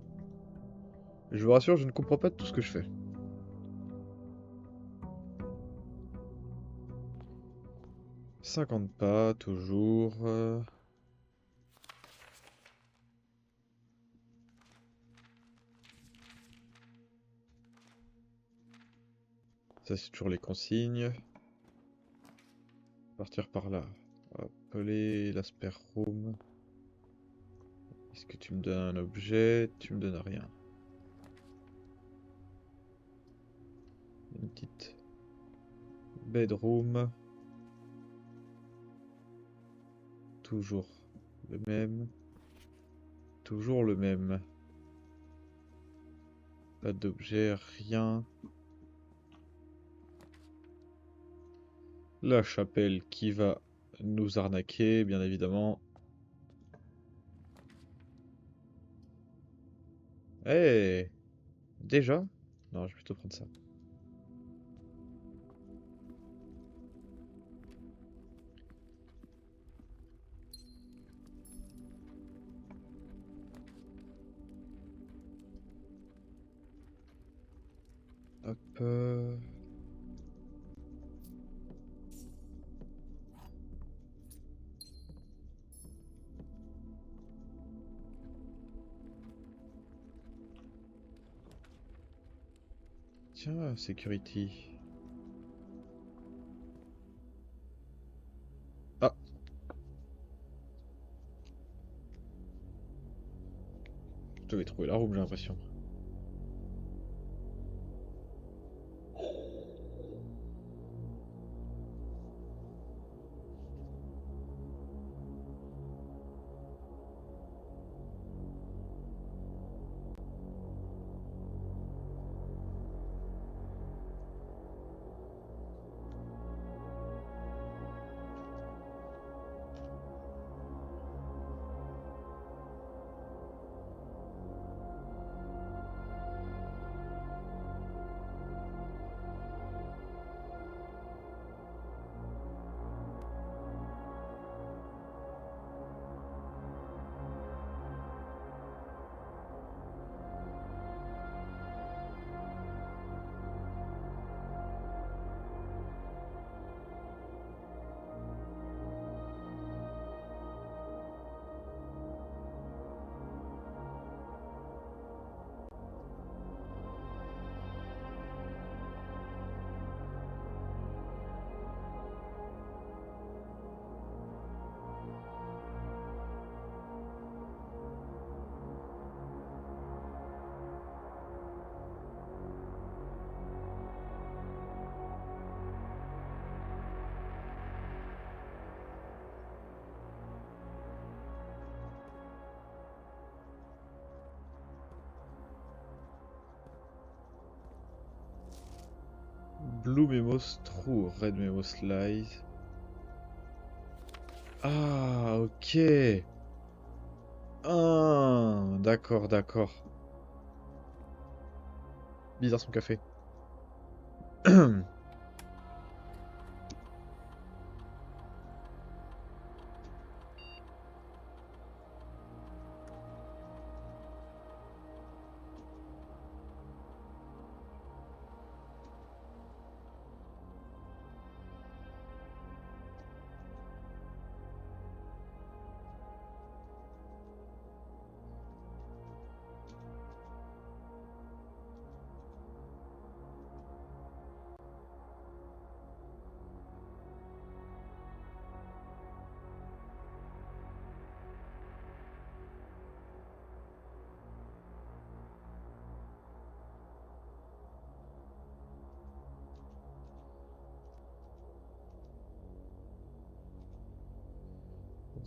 Speaker 1: Je vous rassure, je ne comprends pas tout ce que je fais. « 50 pas, toujours. Ça, c'est toujours les consignes. Partir par là. Appeler l'asper room. Est-ce que tu me donnes un objet? Tu me donnes rien. Une petite bedroom. Toujours le même. Toujours le même. Pas d'objet, rien. La chapelle qui va nous arnaquer, bien évidemment. Eh, déjà? Non, je vais plutôt prendre ça. Hop. Tiens, security. Ah. Je devais trouver la room, j'ai l'impression. Blue Memos True, Red Memos Lies. Ah, ok. Ah, d'accord, d'accord. Bizarre son café.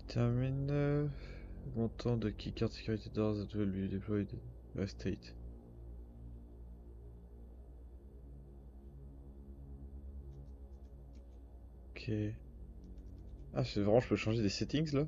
Speaker 1: Determine montant de keycard security doors that will be deployed by state. Ok. Ah, c'est vraiment, je peux changer des settings là?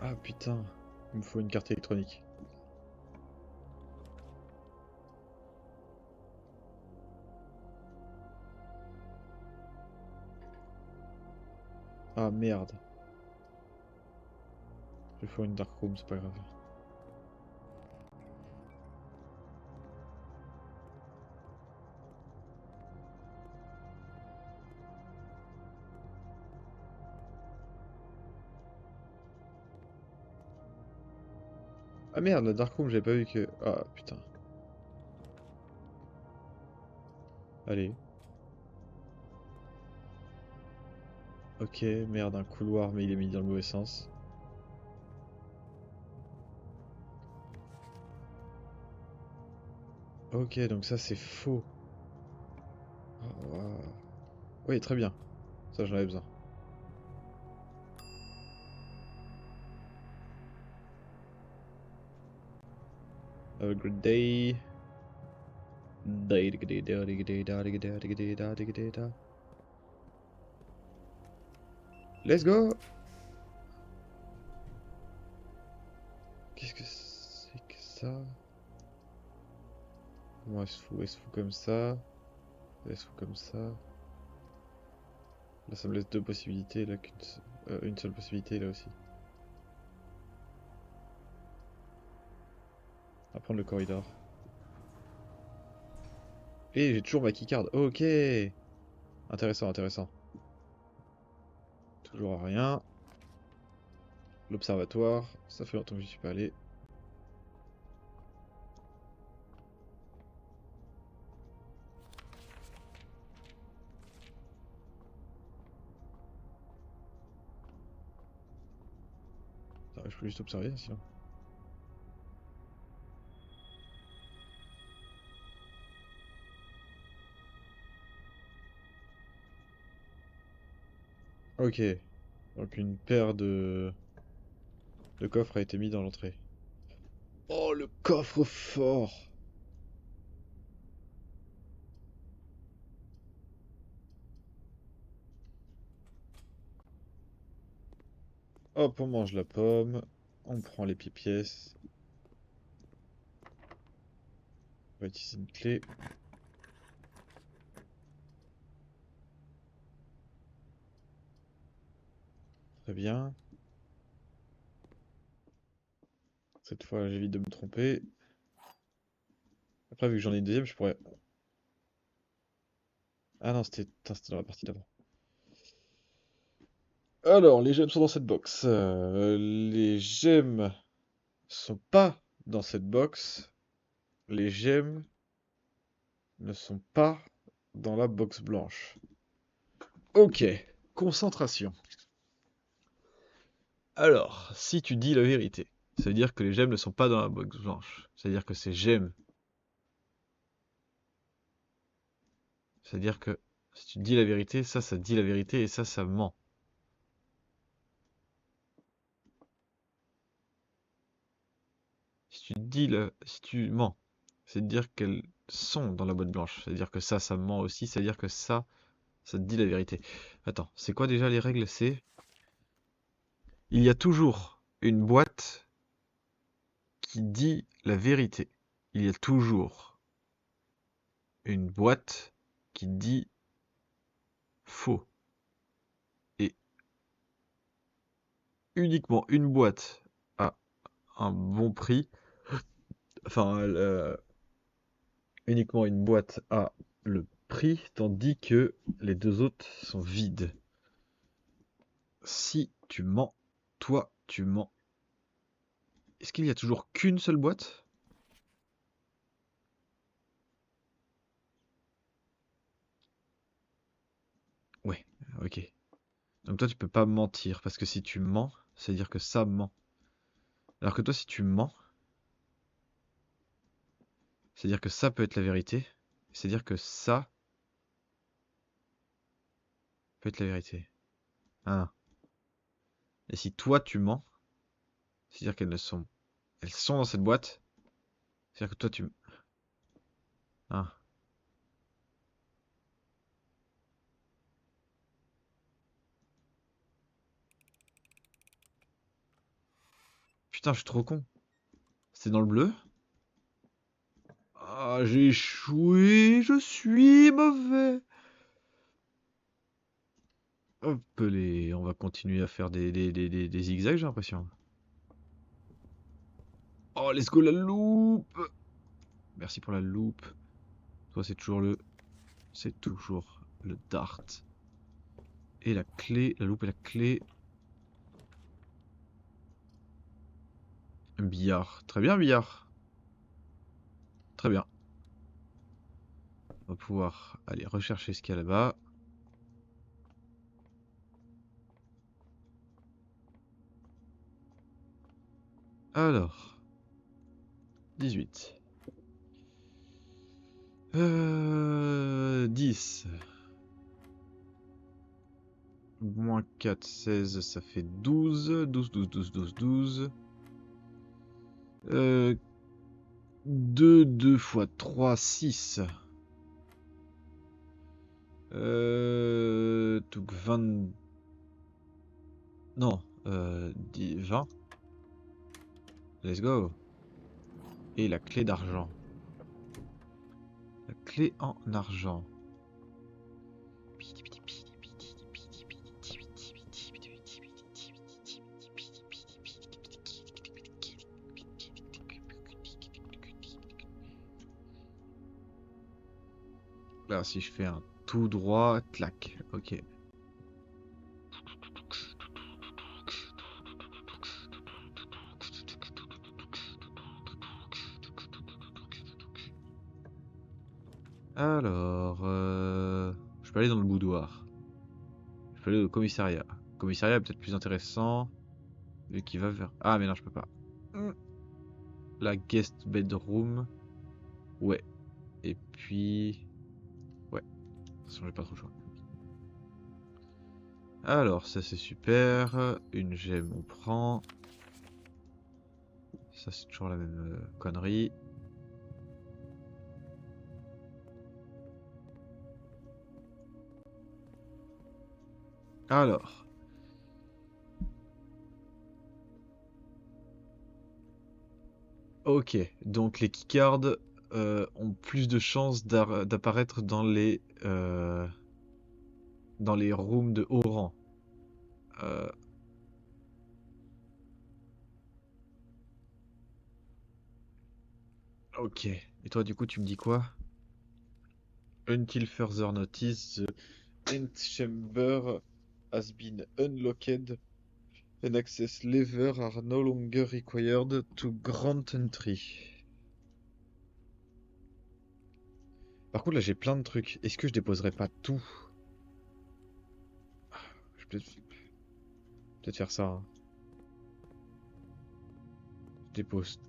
Speaker 1: Ah putain, il me faut une carte électronique. Ah merde. Il faut une dark room, c'est pas grave. Ah merde, la dark room, j'avais pas vu que... Ah putain. Allez. Ok, merde, un couloir, mais il est mis dans le mauvais sens. Ok, donc ça c'est faux. Oh, wow. Oui, très bien. Ça j'en avais besoin. Have a good day. Let's go! Qu'est-ce que c'est que ça? Comment elle se fout? Elle se fout comme ça. Elle se fout comme ça. Là ça me laisse deux possibilités, là une seule possibilité là aussi. On va prendre le corridor. Et j'ai toujours ma keycard. Ok! Intéressant, intéressant. Toujours à rien. L'observatoire. Ça fait longtemps que j'y suis pas allé. Attends, je peux juste observer sinon. Ok. Donc une paire de coffres a été mis dans l'entrée. Oh, le coffre-fort! Hop, on mange la pomme. On prend les pièces. On va utiliser une clé. Très bien. Cette fois, j'évite de me tromper. Après, vu que j'en ai une deuxième, je pourrais... Ah non, c'était dans la partie d'avant. Alors, les gemmes sont dans cette box. Les gemmes sont pas dans cette box. Les gemmes ne sont pas dans la box blanche. Ok, concentration. Alors, si tu dis la vérité, ça veut dire que les gemmes ne sont pas dans la box blanche. C'est-à-dire que ces gemmes... C'est-à-dire que si tu dis la vérité, ça dit la vérité et ça ment. Si tu mens, c'est dire qu'elles sont dans la boîte blanche. C'est-à-dire que ça ment aussi. C'est-à-dire que ça te dit la vérité. Attends, c'est quoi déjà les règles? C'est il y a toujours une boîte qui dit la vérité. Il y a toujours une boîte qui dit faux. Et uniquement une boîte a un bon prix. Enfin, uniquement une boîte a le prix, tandis que les deux autres sont vides. Si tu mens, toi tu mens. Est-ce qu'il y a toujours qu'une seule boîte? ok. Donc toi, tu peux pas mentir, parce que si tu mens, c'est-à-dire que ça ment. Alors que toi, si tu mens, c'est-à-dire que ça peut être la vérité, c'est-à-dire que ça peut être la vérité. Ah. Et si toi, tu mens, c'est-à-dire elles sont dans cette boîte, c'est-à-dire que toi, tu... Ah. Putain, je suis trop con. C'est dans le bleu? Ah, j'ai échoué, je suis mauvais. Hop les... On va continuer à faire des zigzags, j'ai l'impression. Oh, let's go la loupe. Merci pour la loupe. Toi, c'est toujours le... C'est toujours le dart. Et la clé, la loupe et la clé. Un billard. Très bien, billard. Très bien. On va pouvoir aller rechercher ce qu'il y a là-bas. Alors, 18. 10. Moins 4, 16, ça fait 12. 12, 12, 12, 12, 12. 2, 2 fois 3, 6. Donc 20... Non, 20. Let's go. Et la clé d'argent. La clé en argent. Là, si je fais un tout droit, clac. Ok. Alors, je peux aller dans le boudoir. Je peux aller au commissariat. Le commissariat est peut-être plus intéressant, vu qu'il va vers... Ah, mais non, je peux pas. La guest bedroom. Ouais. Et puis... Ouais. De toute façon, j'ai pas trop le choix. Alors, ça c'est super. Une gemme, on prend. Ça c'est toujours la même connerie. Alors. Ok, donc les keycards ont plus de chances d'apparaître dans les rooms de haut rang. Euh, ok. Et toi, du coup, tu me dis quoi? Until further notice, the end chamber has been unlocked and access levers are no longer required to grant entry. Par contre, là, j'ai plein de trucs. Est-ce que je déposerai pas tout? Je vais peut-être faire ça, hein. Je dépose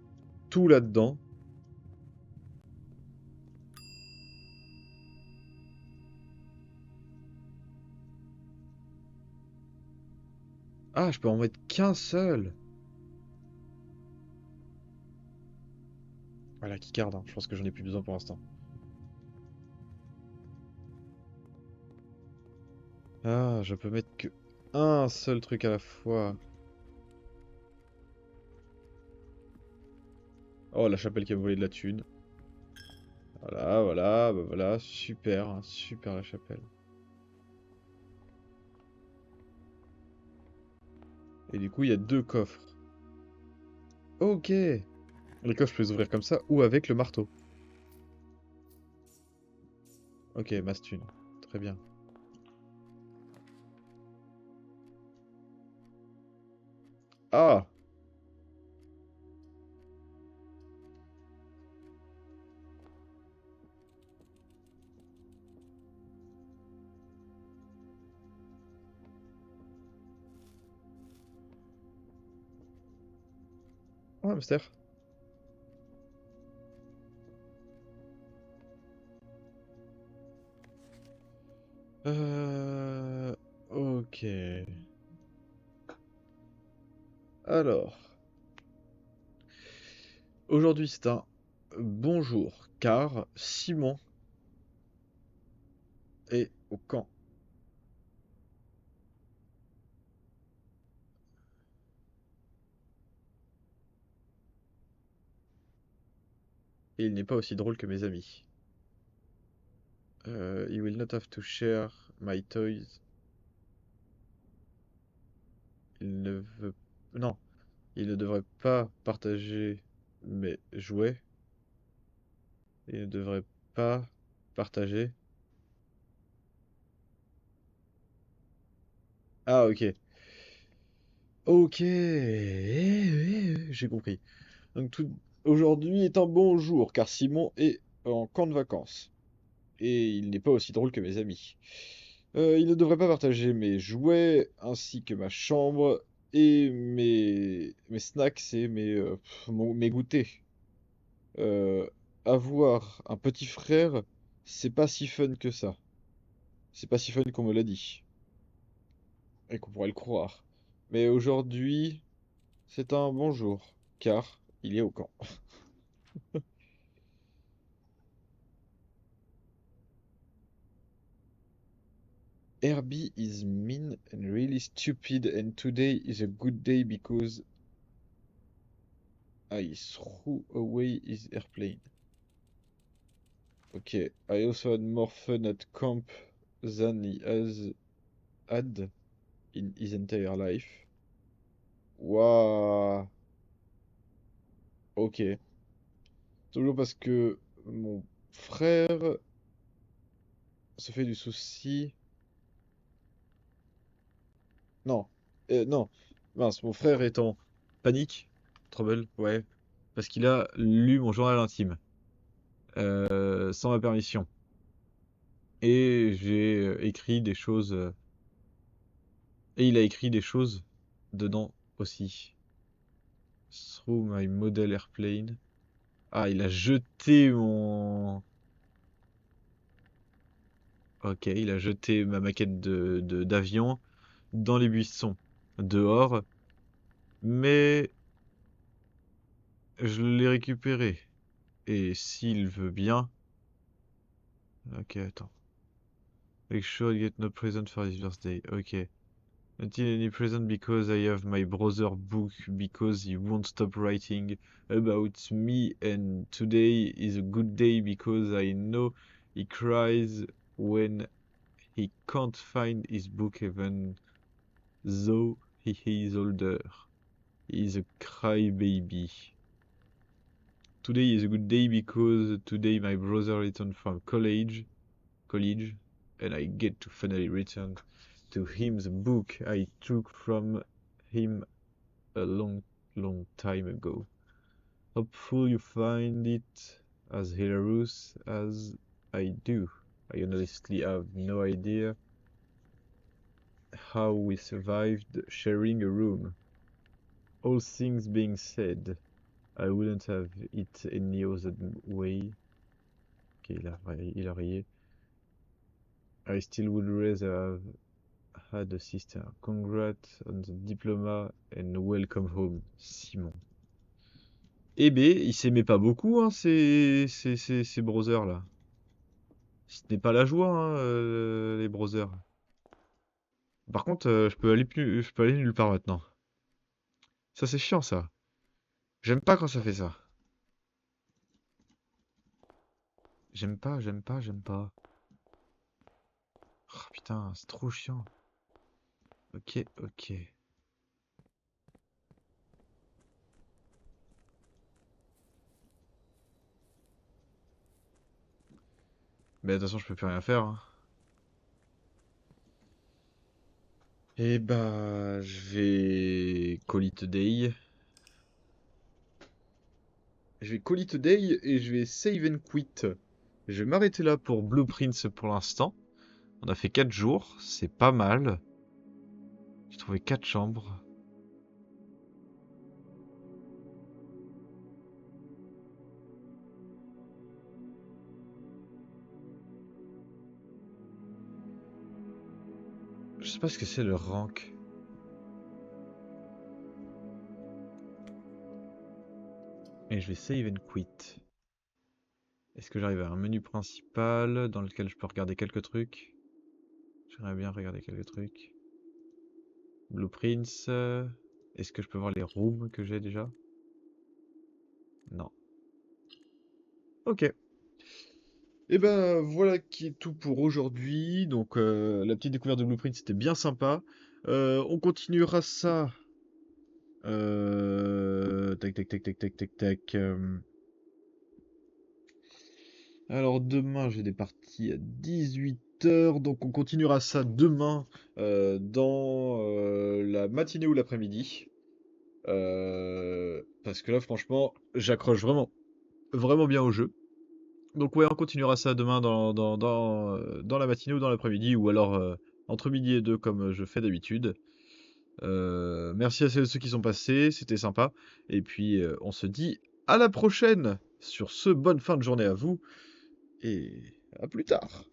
Speaker 1: tout là-dedans. Ah, je peux en mettre qu'un seul. Voilà, keycard, hein. Je pense que j'en ai plus besoin pour l'instant. Ah, je peux mettre que un seul truc à la fois. Oh, la chapelle qui a volé de la thune. Voilà, voilà, bah voilà, super, hein, super la chapelle. Et du coup, il y a deux coffres. Ok. Les coffres, je peux les ouvrir comme ça ou avec le marteau. Ok, masse thune. Très bien. Ah! un hamster? Ok. Alors, aujourd'hui c'est un bonjour, car Simon est au camp. Et il n'est pas aussi drôle que mes amis. You will not have to share my toys. Il ne veut... Non, il ne devrait pas partager mes jouets. Il ne devrait pas partager... Ah, ok. Ok, j'ai compris. Donc aujourd'hui est un bon jour, car Simon est en camp de vacances. Et il n'est pas aussi drôle que mes amis. Il ne devrait pas partager mes jouets, ainsi que ma chambre, et mes snacks et mes goûters. Euh, Avoir un petit frère, c'est pas si fun que ça. C'est pas si fun qu'on me l'a dit, et qu'on pourrait le croire. Mais aujourd'hui, c'est un bon jour, car il est au camp. Herbie is mean and really stupid, and today is a good day because I threw away his airplane. Okay, I also had more fun at camp than he has had in his entire life. Waouh. Ok. Toujours parce que mon frère se fait du souci. Non. Non. Mince, mon frère est en panique. Trouble, ouais. Parce qu'il a lu mon journal intime. Sans ma permission. Et j'ai écrit des choses. Et il a écrit des choses dedans aussi. Through my model airplane. Ah, il a jeté mon... Ok, il a jeté ma maquette d'avion dans les buissons, dehors. Mais je l'ai récupéré. Et s'il veut bien... Ok, attends. Make sure you get no present for his birthday. Ok. Until any present because I have my brother book because he won't stop writing about me and today is a good day because I know he cries when he can't find his book even though he is older. He is a crybaby. Today is a good day because today my brother returned from college, and I get to finally return to him the book I took from him a long time ago. Hopefully you find it as hilarious as I do. I honestly have no idea how we survived sharing a room. All things being said, I wouldn't have it any other way. Ok, il a rayé. I still would rather have had a sister. Congrats on the diploma and welcome home, Simon. Eh ben, ils s'aimaient pas beaucoup, hein, ces brothers là. Ce n'est pas la joie, hein, les brothers. Par contre, je peux aller nulle part maintenant. Ça, c'est chiant, ça. J'aime pas quand ça fait ça. J'aime pas. Oh, putain, c'est trop chiant. Ok, ok. Mais de toute façon, je peux plus rien faire, hein. Eh bah, je vais call it a day. Je vais call it a day et je vais save and quit. Je vais m'arrêter là pour Blueprints pour l'instant. On a fait 4 jours, c'est pas mal. J'ai trouvé 4 chambres. pas ce que c'est le rank. Et je vais save and quit. Est-ce que j'arrive à un menu principal dans lequel je peux regarder quelques trucs? J'aimerais bien regarder quelques trucs. Blueprints. Est-ce que je peux voir les rooms que j'ai déjà? Non. Ok. Et ben voilà qui est tout pour aujourd'hui. Donc la petite découverte de Blueprint c'était bien sympa. On continuera ça. Tac tac tac tac tac tac tac. Alors demain j'ai des parties à 18 h, donc on continuera ça demain dans la matinée ou l'après-midi. Parce que là franchement j'accroche vraiment bien au jeu. Donc ouais, on continuera ça demain dans la matinée ou dans l'après-midi, ou alors entre midi et deux comme je fais d'habitude. Merci à ceux qui sont passés, c'était sympa. Et puis on se dit à la prochaine. Sur ce, bonne fin de journée à vous et à plus tard.